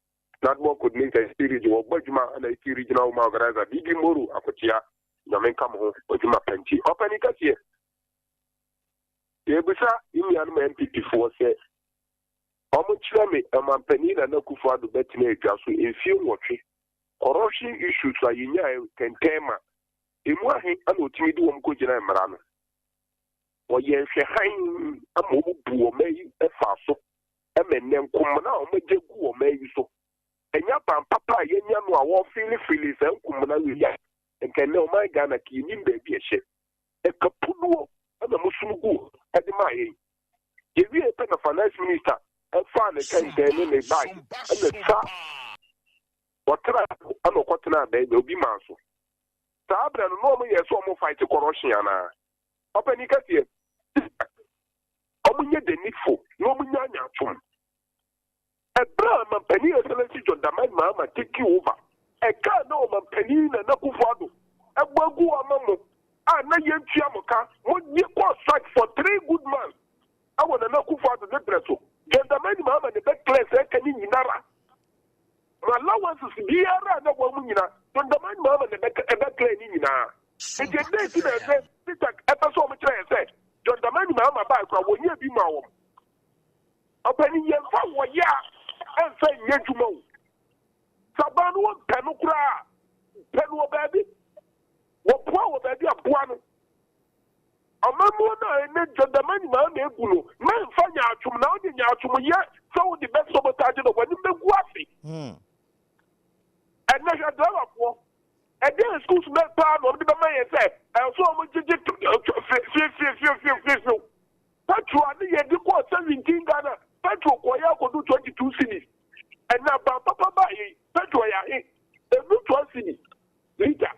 Speaker 7: not more could make a series of Bajuma and a regional organizer. Digi Moru, Akotia. You come home. Bajuma Penty. Open it here. Yebusa, Indian MPP for say, how much me a man penny and no kufa to bet me a gas in few watching. Corruption issues are in your tema. In one hand, I know Timmy do go to Marano. Or yes, a mobile poor may a faso, a man named Kumana, may take or may so. And Yapan Papa, Yan, war Philly, and Kumana, and can know my Ghana key in baby a ship. A Capuno, and a Musumu, at the my age. Give you a pen of finance minister, and find a can then they buy, and the trap. What I know what they will be maso. Sabra, normally a swarm of fight to corruption. Open it here. Omunye the needful, no munyanya from. A brown man penny excellency John Daman Mama take you over. A car no man penny and a kufado. A bagu amamo. Ah, na yen chiamoka, one year strike for 3 good months. I want a kufado the dresso. John Daman Mama the back class, can you nara? My allowances here and the woman, John Daman Mama the back class in na. It's a day to the episode of say. John Damani Mama back when you be my woman. Opening your phone, and say, yet to know. Sabano, Penukra, Penua baby. What power baby a puano? A mamma and John Damani Mama Gulu. Man, Fanya to now the Yatum yet, so the best of the target of when you make waffy. And measure dollar for. And then schools make part of the man said, and so much to Petro, I did 17 Ghana. Petro, Koya could do 22 cities. And now, Papa, Petro, a new 12 cities. Later,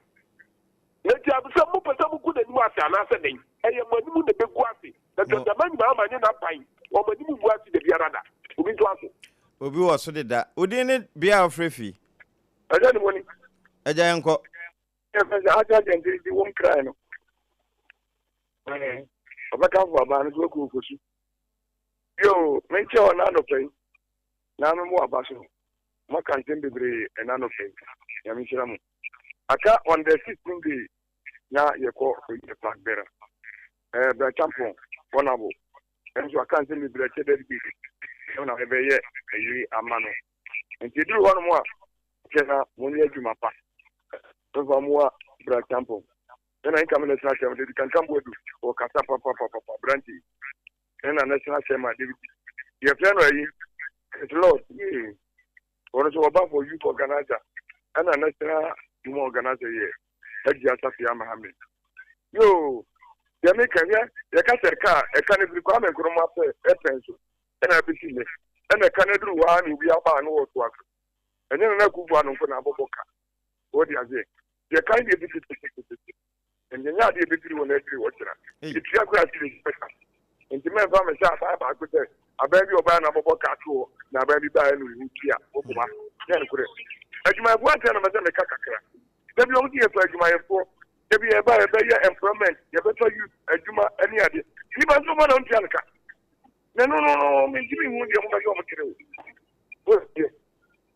Speaker 7: let you have some more good and was an answer. And you want to the big quasi. That the man, Mamma, and not pine, or when you was the Piarada. Who to answer?
Speaker 1: Obi was so did that. Wouldn't it be our free fee?
Speaker 7: I don't want
Speaker 1: A giant co.
Speaker 7: I didn't won't cry. I can't for a man who go for you. Yo, make your nano play. Now, no more about you. What can be a nano play? Yamishamu. I can't on the 16th day. Now you call for the pack better. The champion, one of them. And so I can't send me the cheddar big. You know, every year, a man. And you do one more. Jenna, when you do my pass. Over more, Brad Temple. And I come in the national they can come with or Casa Papa Brandy. And a national chairman, David. Your plan, it's Lord, or it's about for youth organizer and a national organizer here. That's just a Mohammed. Yo, the American, the car, a kind of requirement from after a pencil, and I be seen it. And a Canada one will be up and work. And then I go one on Boca. What do you say? The kind of and then I did on every watcher. It's your question. And the man from a shop, I could say, a baby of an Boca, now baby by Lucia, Oklahoma. As you might want to understand the Kakaka. Then you don't hear my info. If you have a better employment, you better use a Juma any other. He must no one on Janka. No, me giving you the Omega.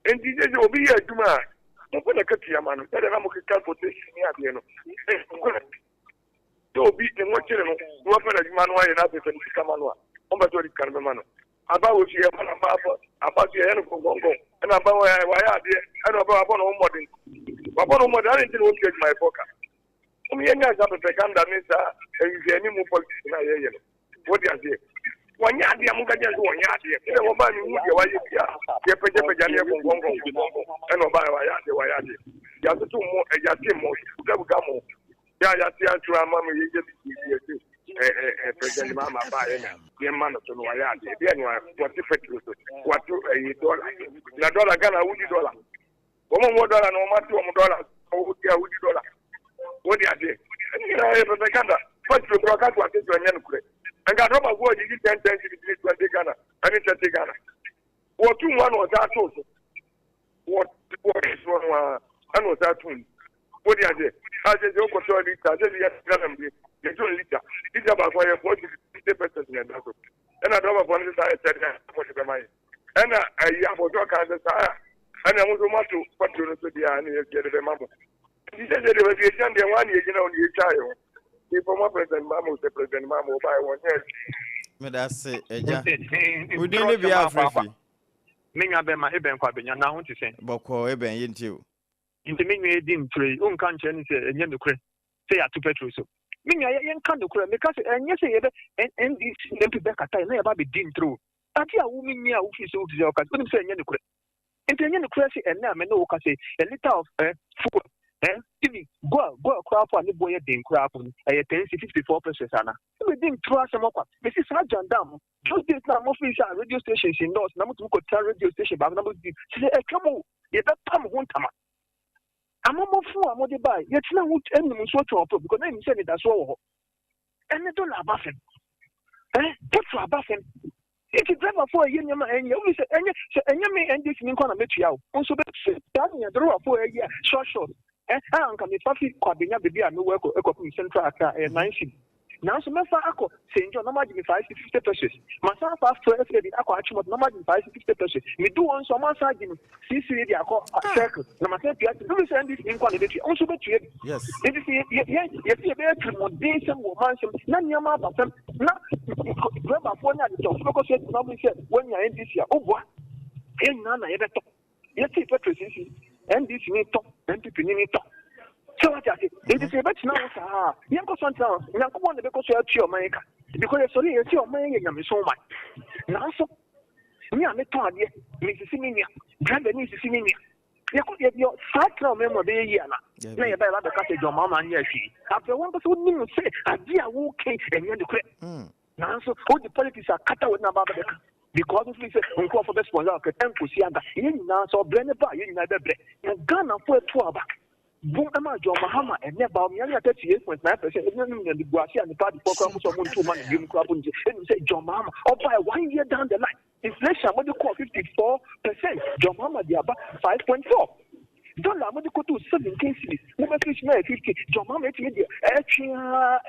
Speaker 7: And this will be a Juma. Open a Katia man, tell them I'm going to transportation near the end. So be in what channel, what for a Manuel and other than Kamanua. Ombatori Carmano. About which you have about the end of Congo, and about why I did, and about one modern. About what I didn't look at my pocket. We ain't got a second that means any more politics. What do you say? 1 year, I'm going to do 1 year. You know, about you, why you get a Jania from Congo, and about why I did. You have to do more, a Yatimo, Gamo. Yeah, to our mamma, you get President Mama by the man of the Wayad. Then what if it was what $1 dollar Ghana would $1. $1 more dollar, no matter $1 or $1. What do you say? You know, if I can, first you broadcast what is your name. And got over what you get 10 to 20 Ghana, and it's a Ghana. What 2 1 was that also? What is 1 and was that 2? What do you say? I said, you go to a liter, I said, yes, you do a liter. It's about 40% in the desert. And I don't want to say, I said, what is the money? And I have a dog as a tire. And I want to put you to the end and get the mamma. He said, there was a young 1 year, you know, your child. Former President Mamu, the President Mamu, by 1 year.
Speaker 1: But that's it. We didn't be afraid.
Speaker 8: Minga Bema Eben Quabina now to say.
Speaker 1: Boko Eben, you.
Speaker 8: In the Minga dim tree, country and Yen say at 2 Petruso. Minga Yen can't do because and yes, and this Rebecca time never be dim through. Atia woman near Ufi so to your couldn't say Yen. Intending to crash and now, and no, say a little of food. Go crap on the boy didn't crap on a 54 Anna. We didn't trust some of us. This is not John Dam. Just this now, most radio stations in North, number 2 radio station, but number 2. She said, come on, you that time one time. I'm almost 4, I'm going to buy. Yet now, what anyone so to because I'm saying that's all. And they don't have buffing. Put for a buffing. If you drive for a union and you always say, and you may end this in economy met you out. Also, that's a draw for a year, short. And can be Fafi Quabina baby and no work of Central and 90. Now, some of our St. John, no more than 50 pesos. Myself after the aqua, no more than 50 pesos. We do on some side in CC, the aqua circle. No matter if you send this in quality, also bet you. Yes. It is yes, you bear accommodation or mansion, none your mother, not grab a phone at the top. Because you normally said when you're in this year, oh, what? And none I ever talk. Yes, Petrus is. And this need talk, and people need talk. So what I say, it is a bit now, young person, now come on, because you have your America. Because you're sorry, you're your money, and so much. Now, so, me, I'm a target, Mississippi, Grand Mississippi. You could get your cycle memory here. Now, you better cut your mama and yes, after 1 person wouldn't say, a dear walking and you're the crap. Now, so, all the politics are cut out now, because if we say, Uncle for the sponsor, and Kusianda, you now saw blended by you in the bread. And Ghana for 2 back. Boom, John Mahama, and never me 38.9%. And the Guasia and the party for someone 2 months, give crap and say, John Mahama, or by 1 year down the line. Inflation, what you call 54%. John Mahama, they are about 5.4. Dollar, what you go to 17 cities. Never fish 50. John Mahama,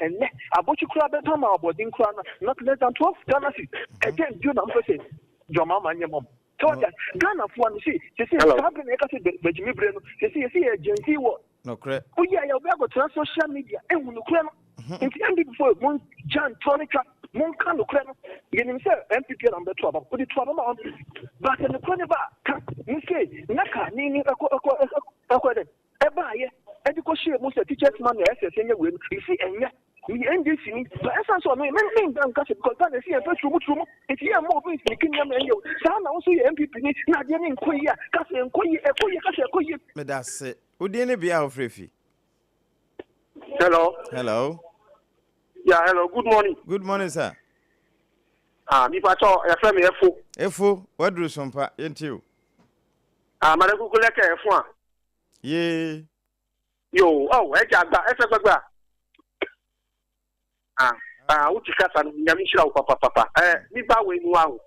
Speaker 8: and about you crab at home, about in crown, not less than 12 Ghana. Again, you know, John Mahama and your mom. So that Ghana for one, see, they say, but Jimmy Breno, they see a gentle what?
Speaker 1: No crap.
Speaker 7: Oh, yeah, you'll go to social media and when you claim it ended before one John Tonica, one kind of claim. You himself, MPP on the trouble, put the trouble on. But in the corner, you say, Naka, Nini, ever,
Speaker 8: education most teachers man SS enye we you see enye me NDC ni but essence of me dan ka because that see e tru it here more be speaking am enye sa na so ye MPP ni na de ni nkoyi a ka se nkoyi ka se nkoyi
Speaker 1: me da se odi ne bia ofrefi.
Speaker 7: Hello. Yeah, hello. Good morning,
Speaker 1: sir.
Speaker 7: Me pato ya frame
Speaker 1: Efo, what do SOMPA yenti?
Speaker 7: Mare kukule ke efo a.
Speaker 1: Ye.
Speaker 7: Yo, efe gbagba. Uti kasa nyami shira papa. Ni ba we nu awo.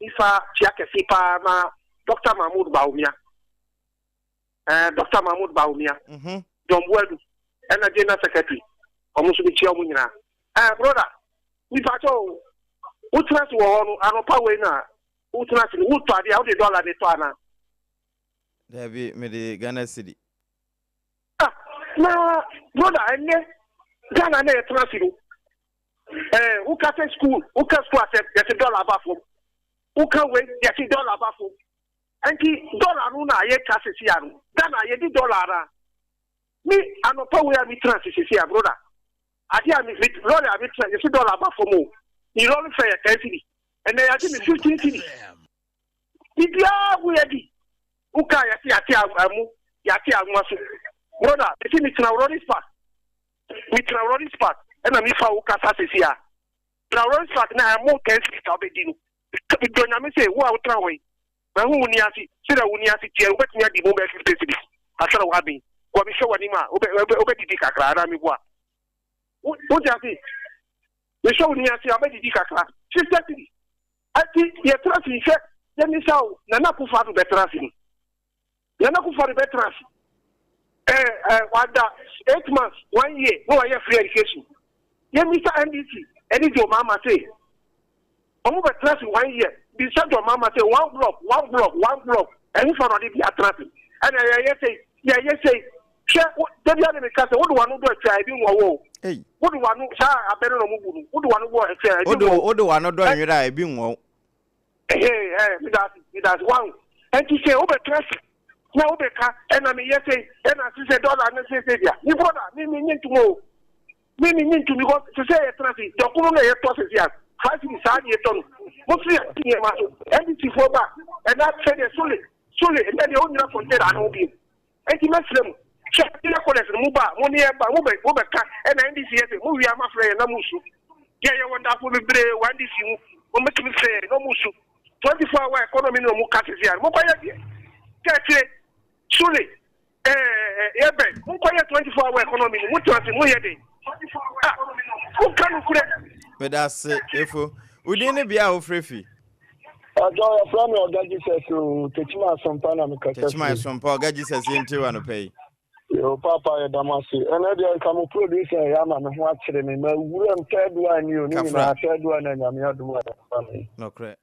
Speaker 7: Ifa tia kesi pa ma Dr. Mahmoud Baumia. Dr. Mahmoud Baumia. John Buedu. And a general secretary. Almost be chair munyina. Brother, we pato utrans wo anopa we na utrans uto ade how the dollar dey to ana.
Speaker 1: There be me the Ghana city.
Speaker 7: Na brother enne Ghana na transfer. Uka school accept get $1 bafo. Uka we get $1 bafo. Anki dollar no na ye cash si anu. Ghana ye di dollar ra. Me anopa we am transfer si brother. Adia mi fit lord am transfer $1 bafo mo. He only say 10 cedi. And then I give me 15 cedi. Bibia we di. Uka yati amu asu. Brother, the thing is now running spot. And I'm if I will cast us here. Now running spot now more 10 cedi to be dino. Because I say, wow, try. Now who niasi, see the uniasi chair, wet near the moment 50 cedi. I said, what me? What we show what him, obey the kakra, me what? What you see? We show niasi, I bet the kakra. 50 cedi. I think you're trusting, then you saw Nana Kufa to better us. Nana Kufa to better us. 8 months, 1 year, no I have free education. Yeah, Mr. NDC, any your mama say. I'm over class 1 year. Beside your mama say one block, and if I be attractive. And I say, share what the other because what do one do a try doing war? Hey, what do one say? I better no move. What do one go and say? What do one not doing? I being well. Hey, that's one. And you say over class. Now beka and I mean yes say and I say $1 and say yeah. You brother, me need to know. Me need to because to say traffic, the common air process here. 5 inside your tongue. Mostly and it's for back. And that said solely, and then the only content I know be. And he must them. Check the college Muba, money Mubeka, and NDC move ya my friend Namusu. Yeah, you want that will be brave one this you will make me say no musu. 24-hour economy no mukasi here. Mubaya. Catch it. Surely, 24-hour economy. What you are saying? Who can you?
Speaker 1: But that's if we didn't be our free fee.
Speaker 9: I join from your gadget to teach my son Panama.
Speaker 1: Teach my son Paul gadgets into and pay.
Speaker 9: Your papa Damasi. And I come produce a yaman and watch them in my wooden third one. You need a third one, and I'm not doing it. No correct.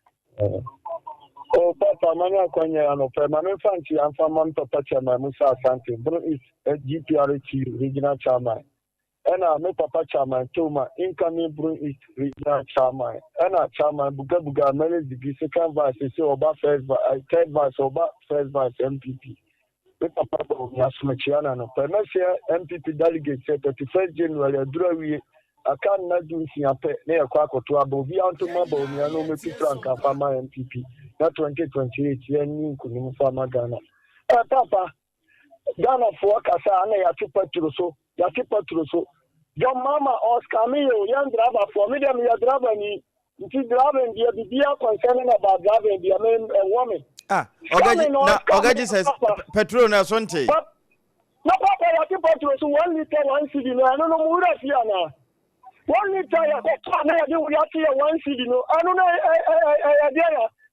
Speaker 9: Oh, Papa, Mania Konya and Opera, Fancy, and Faman Papa Chama, Musa Santi, Bro is a GPRT regional chairman. And I make Papa Chama, Toma, incoming Bro is regional chairman. And I chairman Buga, Many degree, second vice, so about first vice, third vice, about first vice MPP. With Papa Yasmachiana, and Permesia MPP delegate said 31st January, a draw. I cannot do anything near Quaco to Abovi to Mabo, no Missy Frank and Farmer MPP. Not 2028, Yen Kunim Farmer Ghana. Papa, Ghana for Casana, Yatipa Truso. Your mama or Camille, young driver for medium, your driver, you driving the idea concerning about driving the man and woman.
Speaker 1: Ogaji says Petrona Sonte.
Speaker 9: No, Papa, Yatipa Truso, 1 liter, 1 city, I don't know who that's here. 1 liter, I do see 1 city, no, I don't know,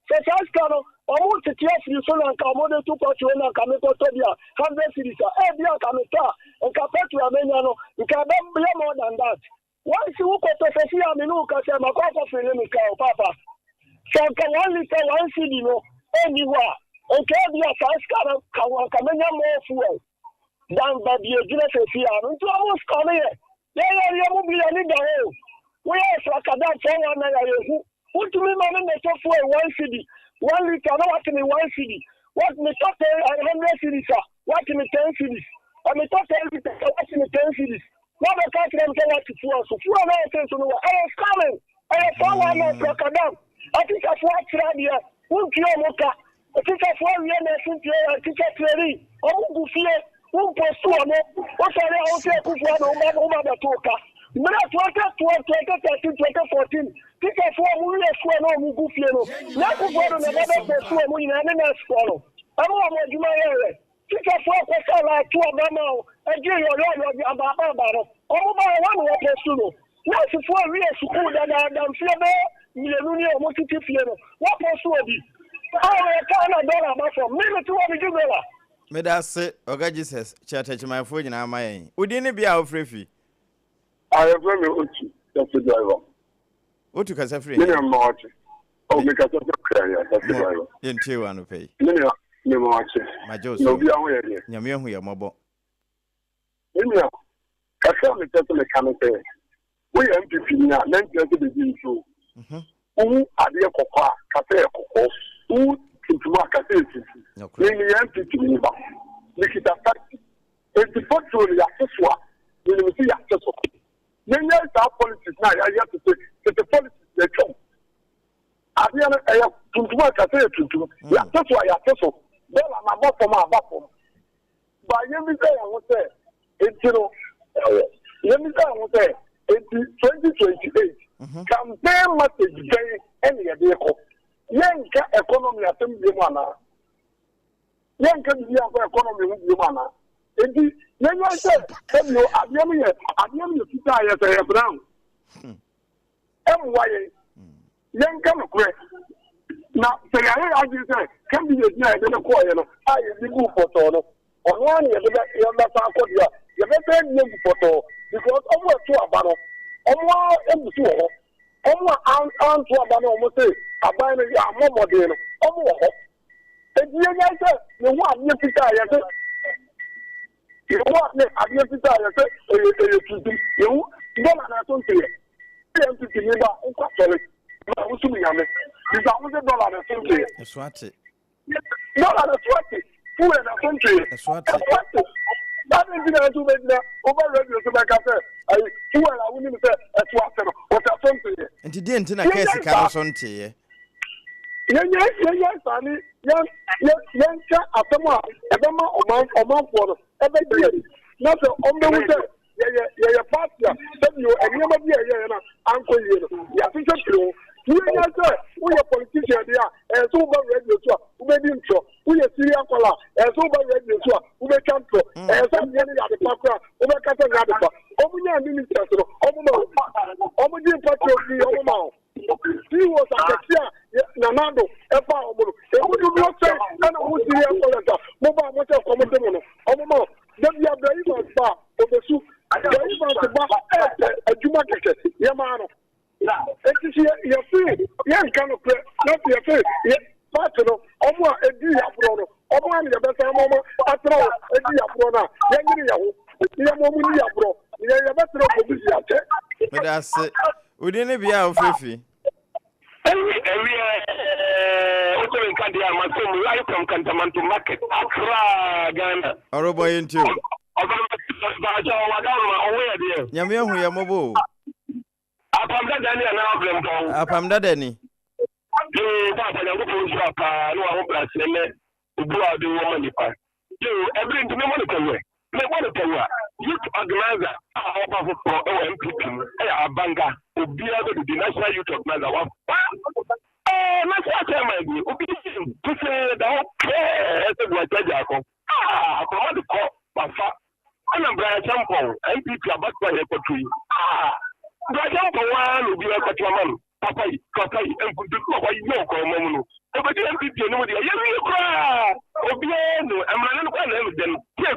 Speaker 9: Sascano, almost a tear you so and Camodo to Portuana, Cameco Tobia, 100 cities, Ebia Cameta, and Capetra Meniano, you can be more than that. Once you look at the Sophia Minuka, Macapa Filimica, Papa. So can 1 liter, 1 city, no, anywhere, and Cabia Sascano, Camena more fuel than by the Sophia, and to almost come here. There will be a little. We are Sakada, who to me, man, they talk for 1 city, 1 liter, not in 1 city. What me talk 100 cities, what in 10 cities? I me talk them get to force. Fuel no sense no. I am coming. I am following no procadam. I think I for Australia. Won't you moka? I think I for we na since I think I clearly. O go fie. Won't pursue no. What are they out there kufu no ma da toka. Mena 2013 2014. Think I for we na so no mu go fie no. Na kufu no na da pursue mu ina na score. I'm on Juma here. Teacher for Kosala to Abama, and you are Ababa. Oh, my one was Suno. Now, if you are real school that I am Fiabe, Milunia, Mositi Fiano, what was Swabi? I can't from minute to what we do.
Speaker 1: May that say, Ogaji says, Chatch my phone in our mind. Would any be our free?
Speaker 7: I have very Uchi, that's the driver.
Speaker 1: What took us a free?
Speaker 7: Million March. Oh, because of the prayer, that's the driver.
Speaker 1: In 2 1 pay.
Speaker 7: My Joseph, no, be aware.
Speaker 1: Yamian, we are mobile.
Speaker 7: I saw me just a comment. We are MPP, men just to be true. Who are the Copa, Cafe, who to mark a city. Many MPP, because it's the portfolio, Joshua, when we see Joshua. Many are politics now, I have to say, the politics they come. I have to work a city to, that's why I have to. Well, I'm about for my bottom. But let me say, I will say, it's let me say, I will say, it's 2028. Campaign message day any vehicle. Yanka economy at the mana. Yanka the economy with the mana. It's then I said, you are the Peter as a brown. MY Yanka McQuay. Now, say I just say, can be a night in a quarter. I am the for Tono. On one year, you better name photo because of what to a battle. On one M2, on one aunt to a battle, almost say, a binary are more modern. On one. And you guys, you want me to die. You want me to die. You don't have to say, you don't is $100 a century.
Speaker 1: That's what it.
Speaker 7: Not a 20. Who in a century?
Speaker 1: That's what
Speaker 7: it. That is to make that over radio to make us I wouldn't say a swat or a century.
Speaker 1: And he didn't in a case of Carlson.
Speaker 7: Yes, Sammy. Young Atama, Abama, or Mount Water, every day. Not on the winter. Yeah, pastor. Tell you, and never be a uncle. Yeah, true. We are politicians there, and so about radio, who made him so. We are Syrian color, and so about radio, who may come to, and some young at the Papa, who may cut another. Omunya minister, Omunya Patriot, Omao. He was a Katia, Nanado, Epa Omo. They would not say, and I would be a collector. Mobile motor commodity, Omo. Then you have the evil bar of the soup. The evil bar, a Jumaka, Yamano. It's your food. Yes, kind of not your food. Yes, Patrol, Oma, a dear Bruno, Oma, the better moment, after all, a dear Brona, Yamu, bro. You're better off with the
Speaker 1: but that's it. We didn't be out of free.
Speaker 10: Open Candy, I must come live from Cantamanto Market, Accra, Ghana.
Speaker 1: Or boy into Yamian, we are mobile.
Speaker 10: APAM Dadani.
Speaker 1: APAM Dadani.
Speaker 10: Every youth organizer, MPP, a banker, who be able to the national youth organizer. National chairman, to say the whole care as a white Jacob. I command the call, Bafa. I'm Brian Champo, MPP about my country. Brian Champo will be a countryman. Papa, and put the call by no common. Over the MPP, nobody, you cry. Obiano, I'm running them. Yes,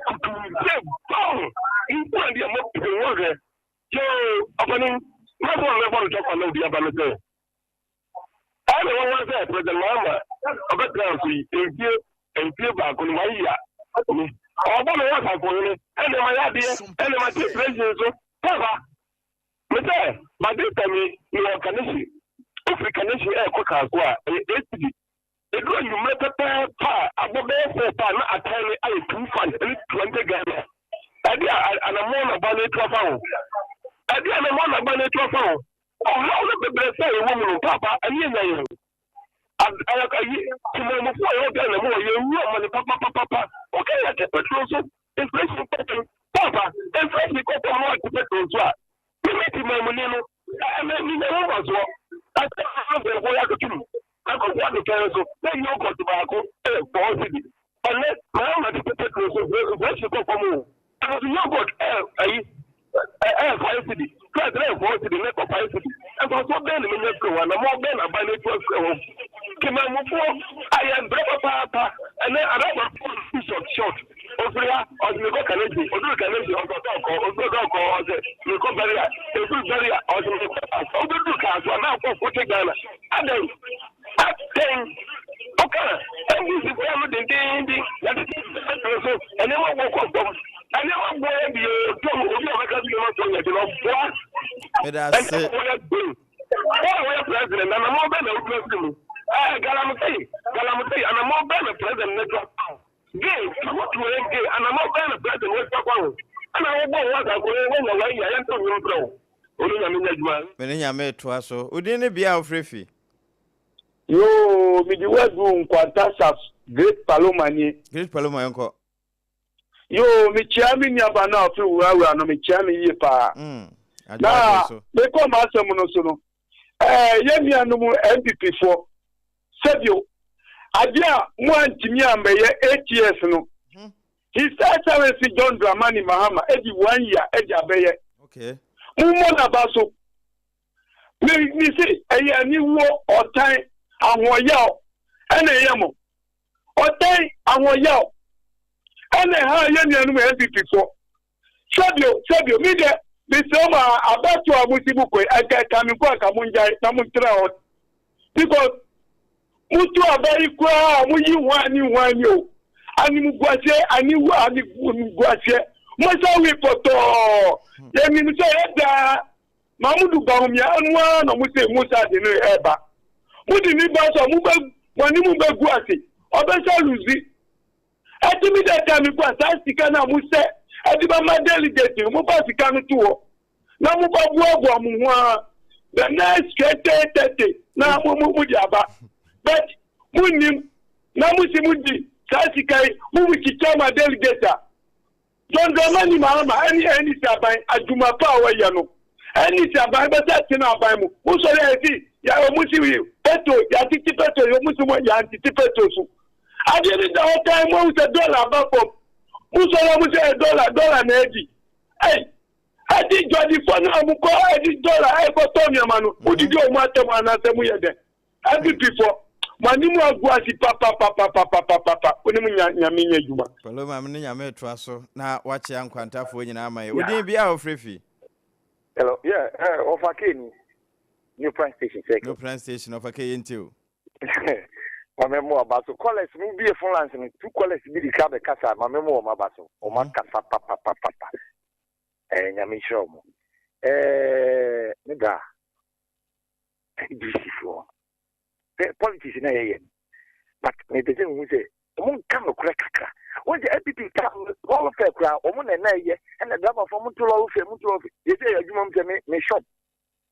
Speaker 10: in India, more Joe, opening, not one level to talk on the other. I don't want to say, President Mama, about country, and feel back on my year. I don't know what I'm going and my idea, and my president. But this time, you are Kanishi. If we can issue a quick as well, it's when you make a pair above the not attending a 2 fund, 20 Ghana. And I'm more about it. I didn't want to buy it to a phone. Oh, how the best say a woman, Papa, and you. I to my more you Papa. Okay, I get petrol. Inflation Papa, inflation more to petrol. You make my money. I mean, was what I have the way I could do. I could want to tell you, then you got tobacco, positive. Unless my own petrol, where you go for more. I was not good, city. First, the neck of city. And also, then, in the floor, and more than a banner to a I am brother Papa, and then another short. Osria, or the local energy, or the energy of the dog, or the dog, or the local barrier, the good barrier, or the local cars are now for 40 Ghana. And then, okay, and this is where the day, and then I walk up. I never wear the president, and I'm more than a president. Galamati, and I'm more than a president. Gay, what to a gay, and I'm more than a president. And I won't want to go away. I am to you.
Speaker 1: Many to us, so we didn't be our free.
Speaker 11: Yo, me the word room, Quantasas, Great Palomani.
Speaker 1: Great Paloma, uncle.
Speaker 11: Yo, me chami nyaba na ofi uwa no me chami ye pa. Na, me ko ma asem no so no. Ye mi anu mu MPP for. Sebio. Adia mu antimi ameye 8 years no. He started with John Dramani Mahama edi 1 year edi abeye.
Speaker 1: Okay.
Speaker 11: Mu mo na baso. Me say ani wo otan ahoya o. Ene yemo. Otan ahoya o. And how you know MPP for Sabio, me there, the summer about to a Musibuque, I can come in Quakamunja, Namuntra, because Mutu are very quiet, you want you, and you Guasse, and you are the Guasse. Masa we poto, let me say that Mamudu Baumia and one of Musa de Eba. Mutu Nibasa, Muba, when you move Guassi, or better Luzi. I think that time you pass, I see can must say, I did my delegate, Mubasi can to. Now Mubawa, the next 30, now Mumudiaba. But Munim, Namusimudi, Sasikai, Mumiki my delegate. John Dramani Mahama, any Sabai, Aduma Power Yano. Any Sabai, but that's in our Bible. Who shall I see? Yamusi, Petro, Yatiti Petro, Yamusumo, Yantiti Petro. I did it the whole time when we said $1 back from Musa say $1 energy. Hey, I did Johnny Fun, I did $1, I got Tommy Manu, who did you want to man at the way there? I did before. Manimu Guasi Papa, Unimunya Juma.
Speaker 1: Paloma, I made Trasso. Now, watch young Quanta for you now, my would you be our free?
Speaker 12: Hello, yeah, of a king. New Prime Station,
Speaker 1: no Prime Station of a K into.
Speaker 12: My memoir about so college will be a full answer. 2 college be the cab casa, my memoir, my basso, or my casa, papa, and Yamisho. Nega. Beautiful. Politics in a but maybe the who say, Moon come to crack. When the LPP come, all of their crowd, or and the drama for Mutulo, you say, you want to make shop.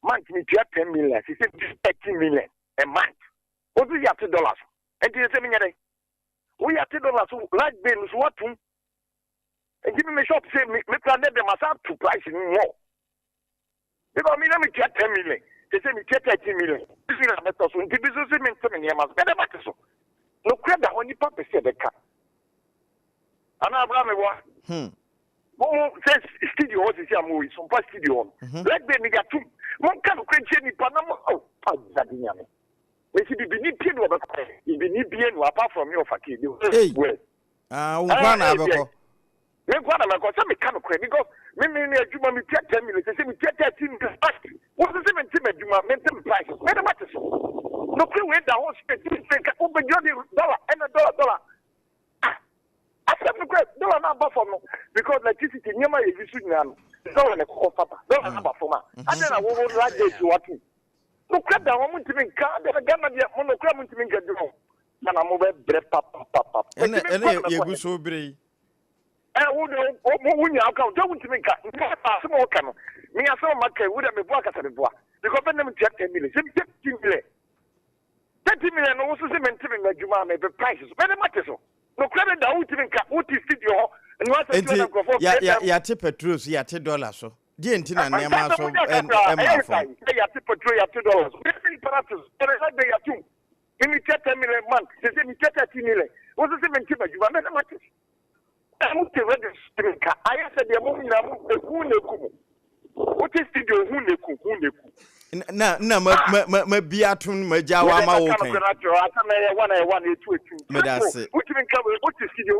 Speaker 12: Month me 10 million, he said 18 million a month. What do you have $2? And you say, we have $2 like bills, what? And give me a shop, say, me plan them myself to price more. Because me, let me get 10 million. They say me get 13 million. This is a method. So, the business is making me better matter. So, no credit when you purpose the car. And I'm going says studio, what is your movie? SOMPA studio. Let them get 2. One can create any Panama. Oh, Zadinian. We see the Benipian over the Benipian apart from your fakir. Well, we're going to go some kind of credit because maybe you want me to 10 minutes. They say we get 13 minutes. What's the 17 minutes? You want to price? Better matters. No clue where the whole space is. Open your $1 and $1. I said, no, $1 number for me because electricity near my issue now. Don't want to call Papa. Don't number for me. And then I won't like this to what you. No crap, I want to make car. Then I got my monocram to make a draw. And I'm over bread, papa.
Speaker 1: And you go so brave.
Speaker 12: wunya account don't me ka pass mo ka no me aso maka wu da me bo aka se bo because when them 10 million 15 million 30 million no so se mentime na juma me be prices be matter so no credit da wuti me ka wuti studio and what
Speaker 1: ya te petrol so ya te dollar so die ntina na ma so
Speaker 12: ya te petrol ya te dollars be paratus there is like ya tu me 10 million month se me 30 million wo so se mentime juma me matter I'm to register. I said, the moment I'm who what is the who
Speaker 1: na ma biatun ma jawa ma wo kan me da se
Speaker 12: what is the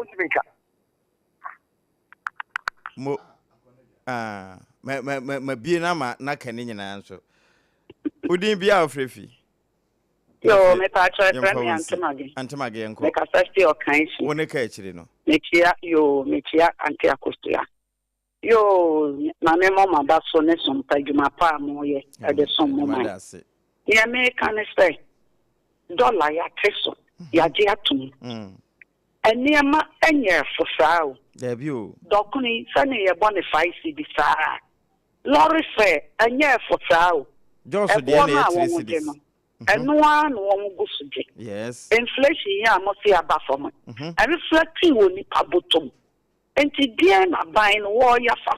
Speaker 1: mo ma bi na ma na kan nyina nso udin bia ofrefi
Speaker 13: yo me pa tra friend
Speaker 1: antamage enko
Speaker 13: me ka safety o kan shi
Speaker 1: woni ka echiri no
Speaker 13: me chia anti akostoya yo na me mama ba so ne som pa djuma pa mo ye e de som mo ma ya me kan say dollar ya treso ya je atum eniema enye fosao
Speaker 1: da bi o
Speaker 13: dokuni sane ye bonifice bi sa lorry fare enye fosao
Speaker 1: just de na electricity
Speaker 13: Enwa no won go suje.
Speaker 1: Yes.
Speaker 13: Inflation ya mo fi aba for me. And reflecting woni pabotom. Enti dia na ban wo ya fa.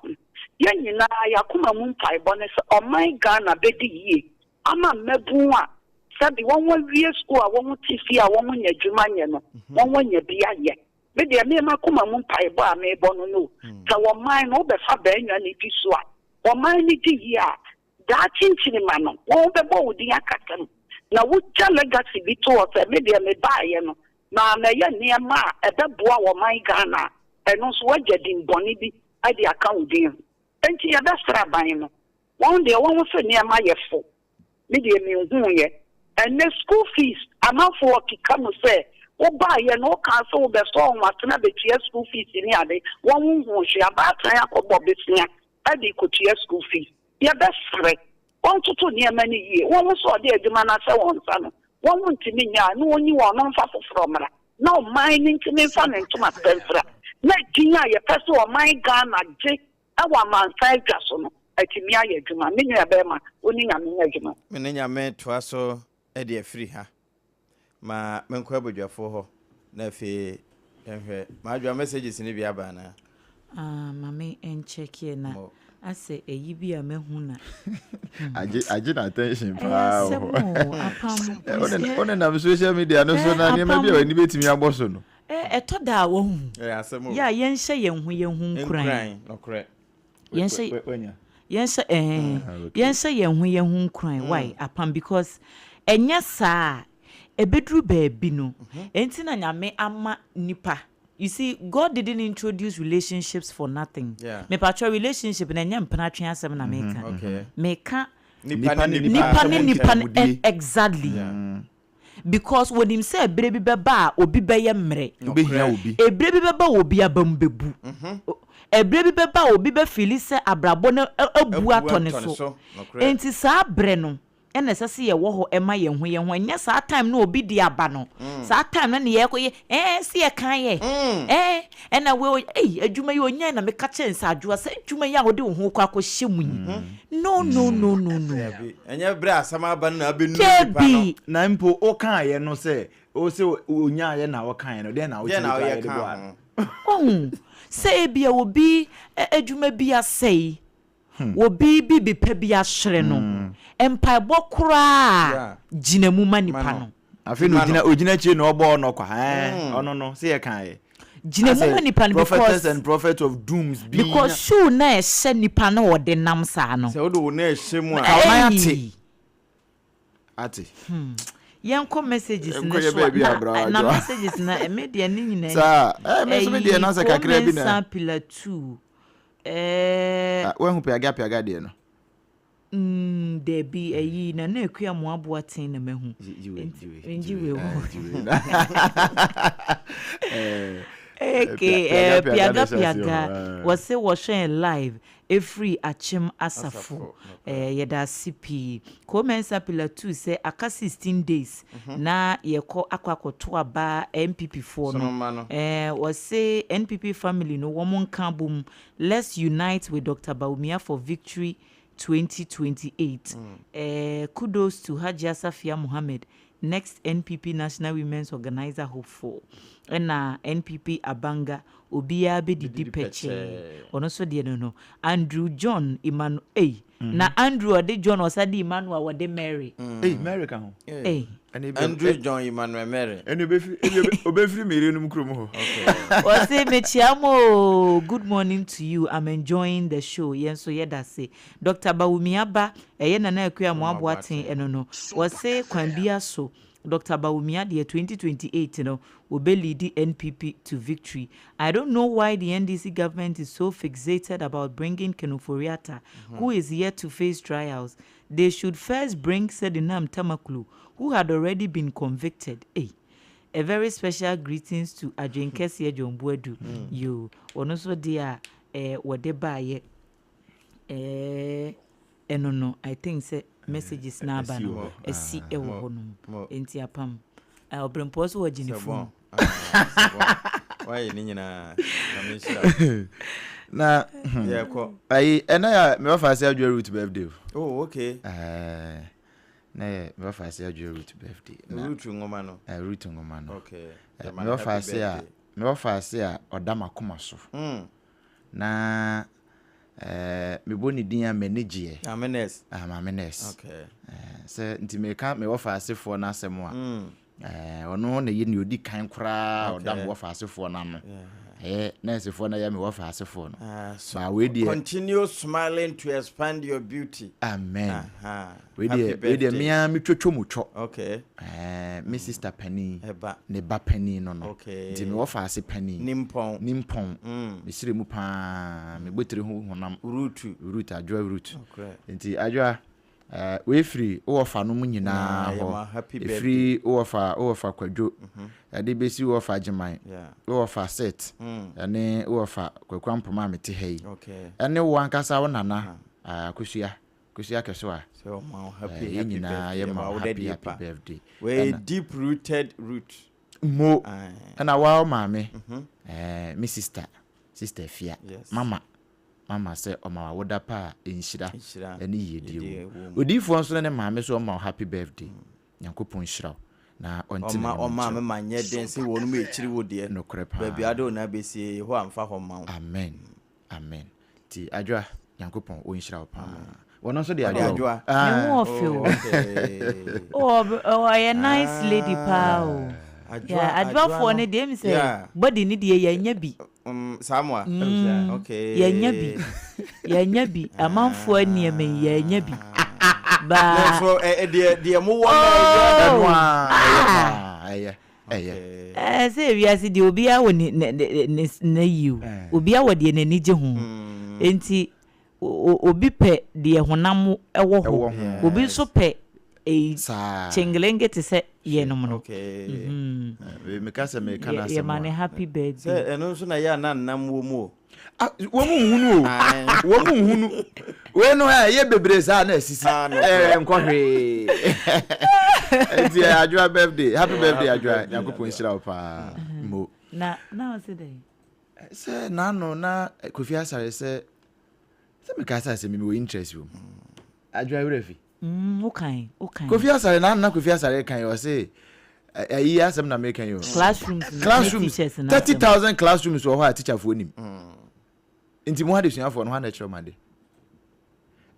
Speaker 13: Ya nyina ya kuma mu mpai bone se o my Ghana bedi yie. Ama mebu a sabi won wie school a won ti fi a won nya dwuma nye no. Won nya bia ye. Me dia me ma kuma mu mpai bo a me bo no. Ka won my no be fa ba nya ni ti so a. Won my ni ti yie a. Da chinchini ma no. Won be bo wodi akata. Na wucha legacy bi to o se me de me baaye no na na ye niema ebeboa wo man Ghana eno so wagedin boni bi ade account din enti ye da sra ban no won de won so niema ye fo me de me hu ye and the school fees amafo okika no se wo baaye no ka so wo be so won atena be tua school fees ni ade won hu hwe abatan akobo besia ade ko tua school fees ye da sra won tutu niema ni yie won so de adwuma na se won sa no won ntimi nya no oni won no fa foforo mra na o mining ntimi fa ne ntoma pensra na tinya ye pese o mine Ghana je awa man sai gaso no atimi aye adwuma me nya be ma oni nya me adwuma
Speaker 1: me ne nya me toa so e de afiri ha ma menko abodwafo ho na fe ehwe ma adwa messages ni bia ba na
Speaker 4: mame en check here na ase eyi bi a mehuna
Speaker 3: aje na attention pa
Speaker 4: apam
Speaker 3: one na social media no so na niam bia wani betimi agboso no
Speaker 4: etoda wo hu
Speaker 1: asemo
Speaker 4: ya yenhye yenhu nkran
Speaker 1: okre
Speaker 4: yenhye yenhu nkran why apam because enya saa ebedru baabi no enti na nyame ama nipa. You see, God didn't introduce relationships for nothing.
Speaker 1: Yeah.
Speaker 4: Me patro relationship na nyam penatwe asem na meka.
Speaker 1: Okay.
Speaker 4: Meka
Speaker 1: nipa
Speaker 4: exactly. Yeah. Because when him say ebre bi beba obi beye mre.
Speaker 3: Obi hia obi.
Speaker 4: Ebre bi beba obi abambebu. Ebre bi beba obi be feel say abrabo na abu atone so. Enti sa bre no ene sese ye wo ho ema ye ho nya sa time no obi di aba no sa time na ne ye ko ye se ye kan ye ena we adwuma ye onya na me ka chense adwoa sa adwuma ye a wo de ho kwa ko hyemu no
Speaker 1: enya bre asama aba na abenu
Speaker 4: nipa no
Speaker 3: na mpo o kan ye no se o se onya ye na o kan ye no de na o che kan
Speaker 4: se bia obi adwuma bi asei obi bi pa bi ahre no empa bokura ginemu manipa no
Speaker 3: afi no ogina chi no obo no kwa ono no se ye kan ye
Speaker 4: ginemu manipa no
Speaker 3: prophets and prophet of dooms be
Speaker 4: because shoe na ehye nipa na ode nam sa no
Speaker 1: se odo na ehye mu
Speaker 3: ate
Speaker 4: yanko messages na messages na media ni nyina
Speaker 3: sa media na se kakra bi na
Speaker 4: sample 2
Speaker 3: when pe aga de no
Speaker 4: there be a na ekua mo aboaten na mahu nji we Okay, piaga was say washing live every achim asafo yeda CP comments appeal 2 say aka 16 days na yeko akwakoto aba NPP for no was say NPP family no woman can boom. Let's unite with Dr. Bawumia for victory 2028. Kudos to Hajia Safia Mohammed, next NPP National Women's Organizer hopeful. And NPP Abanga Obia be di peche. Onoso de no. Andrew John Emmanuel. Na Andrew ade John osadi Emmanuel wade Mary.
Speaker 3: Mary kan.
Speaker 1: Andrew John Emmanuel Mary.
Speaker 3: Eni obefiri meri num krom ho.
Speaker 4: Okay. Was say mechiamo, good morning to you. I'm enjoying the show. Yenso yeda say Dr. Bawumia ba eye na na akua mo aboaten eno no. Was say kwambia so Dr. Bawumia the 2028 will lead the NPP to victory. I don't know why the NDC government is so fixated about bringing Kenuforiata, who is yet to face trials. They should first bring Sedinam Tamaklu, who had already been convicted. A very special greetings to Adrian Kessie John Buedu. You also dear whatever no, I think say messages na ba no esi ewo honum enti apam obrempo so wagini phone
Speaker 1: why ni nyina na me shira
Speaker 3: na
Speaker 1: yeah ko
Speaker 3: ai ena ya me fa say adwo root birthday.
Speaker 1: Oh okay.
Speaker 3: Na me fa say adwo root birthday
Speaker 1: root ngoma no
Speaker 3: root ngoma no
Speaker 1: okay
Speaker 3: me fa say a odama koma so na me boni din a manage
Speaker 1: amenes
Speaker 3: okay so nti me ka me wo fa asefo na asemo a ono na ye ne odi kan kra odam wo fa asefo na no na asefo na ya me wo fa asefo no ba we dey
Speaker 1: continue smiling to expand your beauty.
Speaker 3: Amen. We dey me twetwo mutwo.
Speaker 1: Okay.
Speaker 3: Me sister Penny ne ba Penny no
Speaker 1: okay.
Speaker 3: Nti me wo fa ase Penny nimpon me sire mu pa me botire ho honam root adwa root.
Speaker 1: Okay.
Speaker 3: Nti adwa we free wo fa no mu nyina ho free wo fa kwadwo ade besi wo fa giman wo fa set ane wo fa kwakwampoma mete hei ane wo ankasa wo nana akusua keso a
Speaker 1: so happy
Speaker 3: birthday
Speaker 1: we deep rooted root
Speaker 3: mo na wa maame me sister Fia mama say oma woda pa enhira eni yedie odifo nso ne maame so oma happy birthday Nyankopon hira na ontima
Speaker 1: oma me manye den se wonu me ekiri wodie baby ado na besi ho amfa ho ma.
Speaker 3: Amen ti adwa Nyankopon o nhira pa wono so de
Speaker 1: adwa
Speaker 4: a nice lady pa o adwa for ne dem say body ni de ya nya bi
Speaker 1: Samoa okay
Speaker 4: ya nya bi amanfo anie me ya nya bi ba
Speaker 1: so de mo wona
Speaker 4: say we as de obi a woni na yiu obi a wode na nije ho enti obi pe de honam ewo ho obi so pe chengelenge te se ye no no
Speaker 1: okay
Speaker 3: me ka na
Speaker 4: ye man happy birthday
Speaker 1: eno so na ya nam wo mu
Speaker 3: wo mu hunu we no ye bebre za na asisi nkohwe enti adwa birthday happy birthday adwa Yakopon nhira pa mo
Speaker 4: na o se dey
Speaker 3: se na no na Kofi Asare se me ka sa se me wo interest wo adwa refi
Speaker 4: okay
Speaker 3: Kofi Asare na Kofi Asare kan yo say ayi asem na make kan yo
Speaker 4: classrooms
Speaker 3: 30,000 classrooms wo ho teacher fo nim nti mo ha de suafo no ha na kire ma de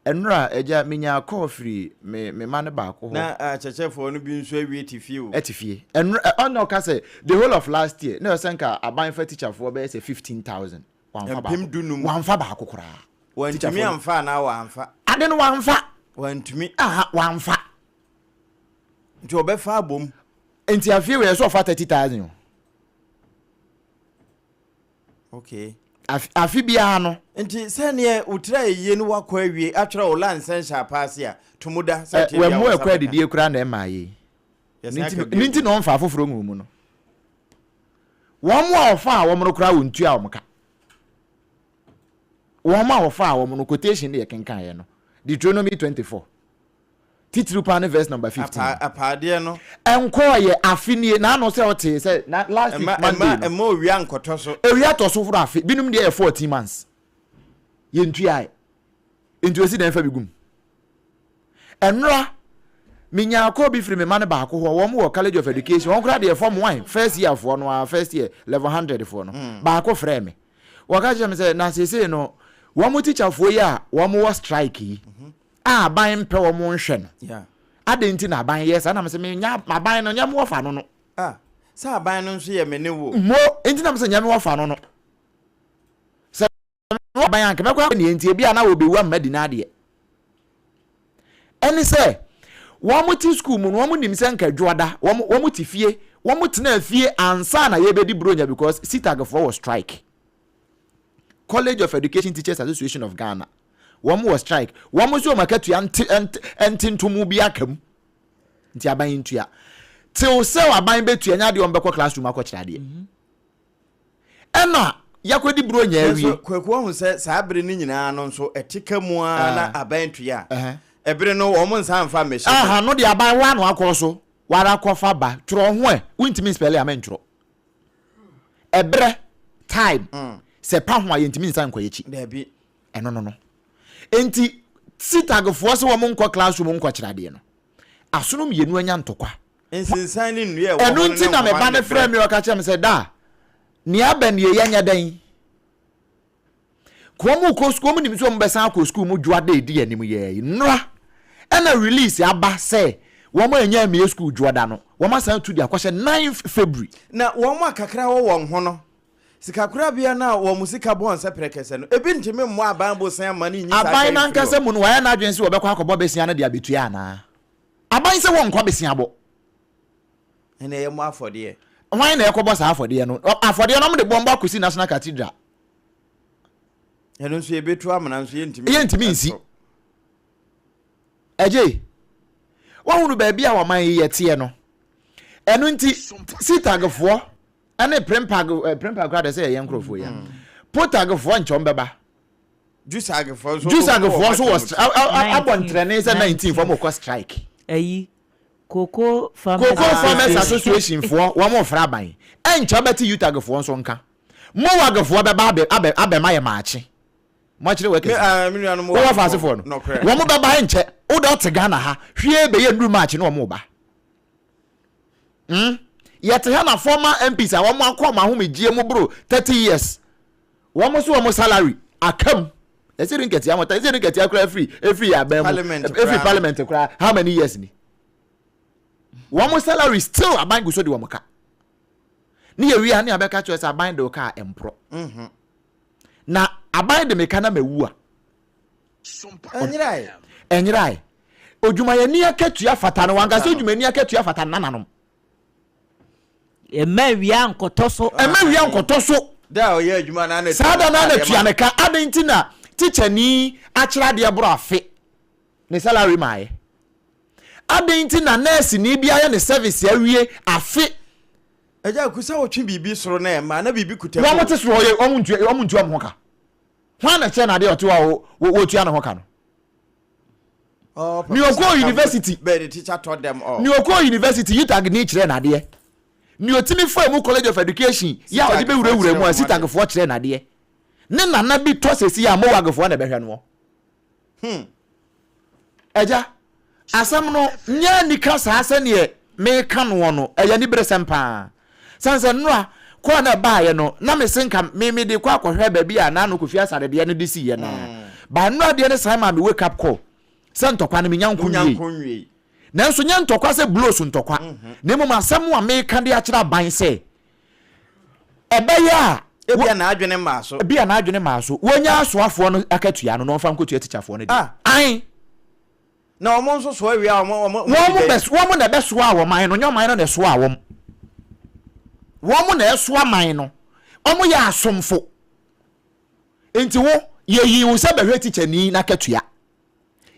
Speaker 3: enra eja menya call free me ma ne ba ko ho
Speaker 1: na chechefo no bi nso awie
Speaker 3: tifie enra ono ka say the whole of last year na senka aban fa teacher fo be say 15,000 wanfa ba ko kura
Speaker 1: wantumi amfa na wanfa
Speaker 3: ade no wanfa
Speaker 1: wantumi
Speaker 3: wanfa
Speaker 1: nti obefa abom
Speaker 3: nti afie we so fa 30,000
Speaker 1: okay
Speaker 3: afi bia no
Speaker 1: nti sene utra yiye ni wakọ awie atwere o lansen sha pass a tumuda
Speaker 3: sati we mo ekwa didie kura na ema yi nti no mfa afoforo ngu mu no wɔn mo a wɔfa a wɔn no kora wontua wɔn ka wɔn mo a wɔfa a wɔn no quotation de yɛ kenkan yɛ no Deuteronomy 24 titiri pa ne verse number 15
Speaker 1: apade no
Speaker 3: enko ye afini na no se ote se na last week Monday
Speaker 1: no ewia nkoto so
Speaker 3: ewia to so furu afi binum de 14 months ye ntua ntua si den fa bigum enra minya ko bi firi me man ba ko ho wo college of education won kra de form 1 first year for no first year level 100 for no ba ko frɛ me wo ka je me se na sese no wo mo teacher fo ya wo mo strike yi ban pe wo mo nhwe no
Speaker 1: yeah
Speaker 3: adenti na ban yes ana me se me nya ban no nya mo fa no no
Speaker 1: sa ban no nso ye me ne wo
Speaker 3: mo enti na me se nya me wo fa no no se ban anke me kwa ne enti e bia na wo bewu amadi na ade eni se wo mo ti school mu no wo mo nim se nka dwoda wo mo ti fie wo mo tena fie ansa na ye bedi bronya because sitagfo was strike College of Education Teachers Association of Ghana one was strike one was so makatu antintumu bi akam nti aban ntua till say aban betu anya de on beko classroom akɔkyerɛ de ɛna yakodi bro nya awie
Speaker 1: kwaku hu sɛ saa bere ni nyinaa no nso etika mu na aban ntua ebere no wɔn nsa mfa mehyɛ
Speaker 3: aha no de aban wa no akɔ so wara kɔfa ba tro ho wontimi spell ya mentro ebere time se pa ho ayentimi nsa nkɔyechi
Speaker 1: da bi
Speaker 3: ɛno no enti sitagfo se wo mo nkɔ classroom nkɔ kyerɛ de no asonom yenu anya ntokwa
Speaker 1: ensinsan ni nnua
Speaker 3: ɛno nti na me ba ne frɛ me ɔka kyerɛ me sɛ da ni aba ne yɛ nya dan ko mu ko school mu nim so mo besan ko school mu dwoada edi anim yɛ nra ɛna release aba sɛ wo mo anya me school dwoada no wo ma san tu di akɔhyɛ 9 February
Speaker 1: na wo mo akakra wo won ho no sikakura bia na wo musika bon se prekese no ebi ntimi mo aban bo san mani nyi sa
Speaker 3: aban na nkase mu no wa na adwen se wo bekɔ akɔbɔ besia na de abetua na aban se wo nkɔ besia bɔ
Speaker 1: ene ye mo afɔde
Speaker 3: hwan na ekɔbɔ sa afɔde no afɔde no mo de bomba kosi National Cathedral
Speaker 1: eno nso ebetu amana nso ye
Speaker 3: ntimi nsi eje wo hunu ba bia wo man ye tie no eno nti sitagfo ane prempag grade say yen krofo ya potagfo nchom beba
Speaker 1: jusagfo
Speaker 3: so was abon trene say 19 for mo strike
Speaker 4: ayi Cocoa Farmers
Speaker 3: Association for one more fraban encha beti utagfo nso nka mo wagfo beba abe maye maachi mo chire weke wo fa asefo no wo mo beba enche wo do te Ghana ha hwie be ye ndu maachi no mo ba yet na former MPs a womo akọ ma ho megie mu bro 30 years womo so womo salary akam esirin ketia mota esirin ketia kra free abem every parliament kra how many years ni womo salary still aban go so de womo ka ni ye wi ani abeka cho say aban de ka empro na aban de meka na mewu a enyirai odwuma ye ni akatua fata no wanga so odwuma ni akatua fata nananom
Speaker 4: emawia nkoto so
Speaker 1: da oye adwuma na na
Speaker 3: sada na na tuaneka adenti na teacher ni akyerade ebro afe ne salary mai adenti na nurse ni bia ye ne service awie afe
Speaker 1: eja kusa wo twi bibi soro na ma na bibi kuta
Speaker 3: wo mote soro ye omuntu am hoka hwan na che na de oto wo tua na hoka no ni okọ university
Speaker 1: but the teacher taught them all
Speaker 3: ni okọ university yitag ni kyerɛ na de ni otimi fo mu College of Education ya odi be wure mu asitagfo kyerɛ na de ne nana bi to sesi ya mo wagfo na behwɛ no eja asam no nya nika sa ase ne me ka no no eya ni bere sempa sanse no ko na ba ye no na me senka me de kwa akɔhwɛ ba bi a na no kofi asare de no de si ye na ba no de ne sai ma me wake up call sentokwa na me nyankonwie nanso nya ntokwa se blows ntokwa na mu asɛm a me ka de akyerɛ ban se ebeya
Speaker 1: ebia na adwene maaso wonya asoafo no akatua no fa nkotua tichafo no de ai na omo nso so awia omo
Speaker 3: na beso a wo man no nyoman no na so a wo na eso aman no omo ya asomfo enti wo ye yi wo se behwe ticha ni na katua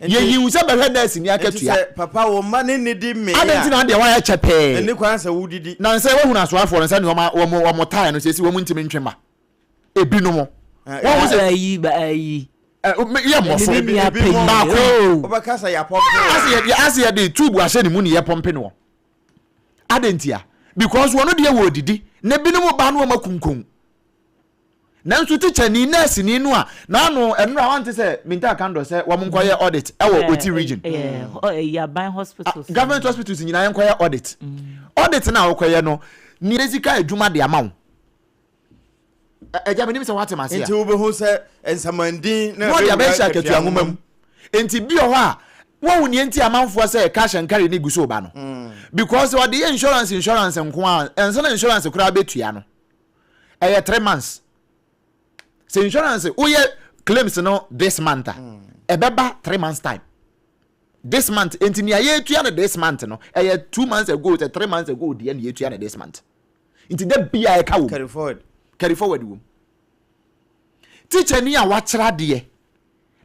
Speaker 3: ye yi se be nurse ni akatua
Speaker 1: papa wo ma ne di me
Speaker 3: adenti na de wa ya chepe
Speaker 1: eni kwan se wudidi
Speaker 3: na nse wo hu na so afọ nse ni wo tie no se wo mu ntimi ntwema ebi no mo wo se
Speaker 4: ayi ba ayi
Speaker 3: ye mo so
Speaker 1: ebi
Speaker 3: ba ko
Speaker 1: obakasa ya pop
Speaker 3: as ye tube ahye ni mu ni ye pompe no adenti a because wono de wo didi na bi no mo ba no makunkun nanso teacher ni nurse ni no a na no eno a want say minta kando say wo mo nkoye audit e wo oti region
Speaker 4: yeah ban hospitals
Speaker 3: government hospitals nyina ye nkoye audit audit na wo koye no ni resika adwuma de amawo eja menim se wate mase
Speaker 1: enti wo be ho se ensamandin
Speaker 3: na wo ya be sha ketua ngomam enti bi o ho a wo ni enti amanfo se cash and carry ni guso ba no because what the insurance nko a enso na insurance kura betua no 3 months. So insurance uye claims no this month ebeba 3 months time this month entini aye tua na this month no 2 months ago 3 months ago de na tua na this month inti da bia e ka wo carry forward wo teacher ni a wa kira de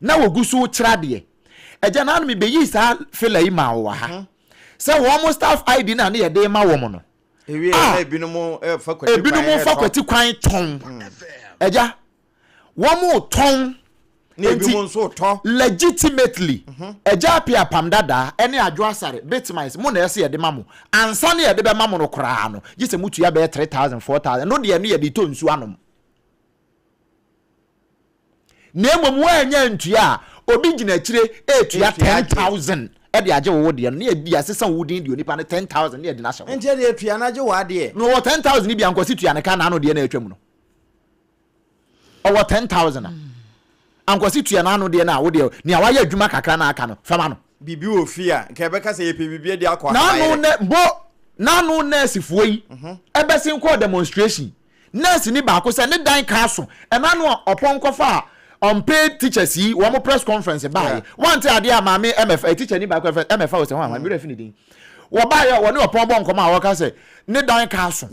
Speaker 3: na wogusu kira de eja na me be yi sa fela yi ma wo ha se wo mo staff ID na ye de ma wo mo no
Speaker 1: ewie ebinumo
Speaker 3: fa kwati kwan ton eja womo ton
Speaker 1: ebinumo so to
Speaker 3: legitimately eja APAM DADAA ene ADWOA ASARE BITMISE mo na ese ye de mamo ansa na ye de be mamo no kra no gise mutu ya be 3000 4000 no de ye de to nsu anom na emom wa anya ntua obi gina kire etua 10000 e de age wo de no ye di asesa wudin de onipa ne 10000 ne de na hye
Speaker 1: nje de etua na age wa de
Speaker 3: no 10000 ni bia nkosi tua ne ka na no de na atwam no over 10,000 ankwasi tua na anu de na wo de ni awaye adwuma kakra na aka no fama no
Speaker 1: bibi ofia nke be ka se ye bibi de akwa
Speaker 3: na anu ne bo na anu nurse fuo yi ebe sin ko demonstration nurse ni ba ko se ne dan ka so e na no oponko fa unpaid teachers yi wo mo press conference ba want ade amame MF teacher ni ba ko MF o se ho amame refi ni din wo ba ye wo ne opon bo nkoma a wo ka se ne dan ka so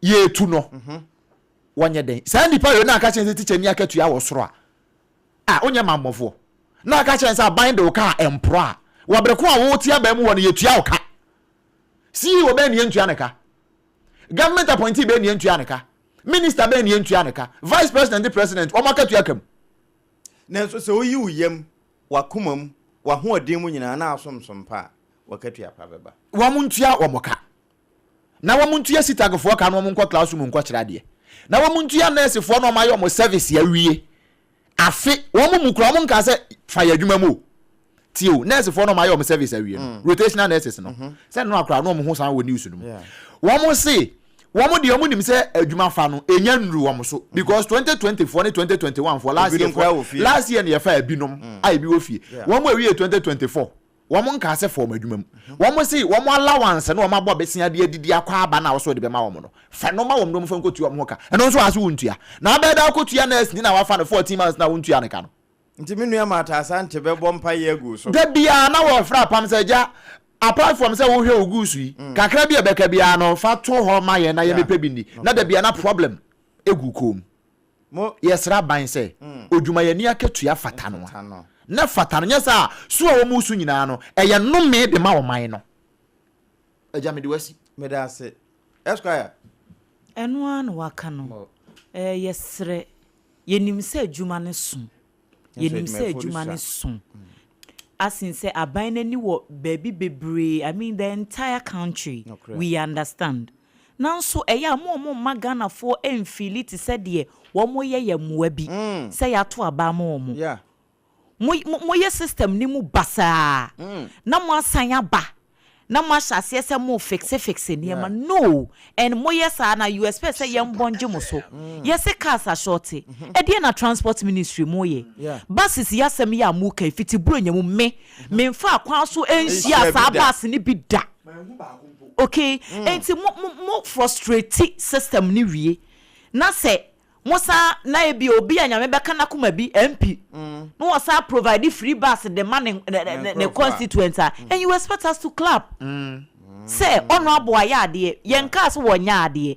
Speaker 3: ye tu no wanye den sa ndipa yo na aka chen teacher ni akatu ya wo soro a onye mamofo na aka chen sa bind o ka empro a wo breko a wo tia ba mu wo ne yetua o ka si wo be ne yentua ne ka government appointee be ne yentua ne ka minister be ne yentua ne ka vice president the president o makatu akam
Speaker 1: na so se oyi uyem wakomam wa ho odin mu nyina na asomsompa wakatu ya pa beba
Speaker 3: wo muntua wo moka na wo muntua sitagfo ka no mo nko classroom nko kira de na wo muntua nurse fo no mayo mo service ya wie afi wo mu kura mo nka se fa ya adwuma mu tio nurse fo no mayo mo service ya wie rotational nurses no se no akura no mo ho san wo news no wo mo se wo mo de wo nim se adwuma fa no enya nru wo mo so because 2024 ne 2021 for last year ne ya fa abinom ai bi wo fie wo mo awie 2024 wo mo nka se for adwuma mu wo mo se wo mo allowance no wo ma bo besia de adidi akwa aba na wo so de be ma wo mo no fa no ma wo mo fa nkotu wo mo ka eno so aso wontua na abeda akotua na ni na wa fa no 14 months na wontua ne ka no
Speaker 1: nti menu ya mata asante be bompa ye gu so
Speaker 3: da bia na wo fra pam se ja apart from say wo hwe ogusu yi kakra bia beka bia no fa to ho ma ye na ye mepe bi ni na da bia na problem egu kom mo yesra ban se odwuma ye ni akatua fata no na fata no nyesa so wo musu nyina no eye no me de ma wo man no eja me de wasi
Speaker 1: me da se esquire
Speaker 4: eno an waka no yesre yenim se adwuma ne so yenim se adwuma ne so asin say aban nani wo baby bebre I mean the entire country we understand now so eya mo magana for enfili ti said de wo mo ye yamwa bi say ya to aba mo
Speaker 1: yeah
Speaker 4: mo ye system ni mu basa na mo asan aba na mo ahase se mo fixe ni ma no and mo yes na you expect say yam bonje mo so yes cars are shorty e dey na transport ministry mo ye buses yasem ya mu ka fiti bro nyam me mfa akwan so enhia sa bus ni bi da okay enti mo frustrate system ni wie na say Mosa na ebi obi anyame beka na kuma bi MP no wasa provide free bus the man the constituents and you expect us to clap say honorable ayade yen cars wo nya ade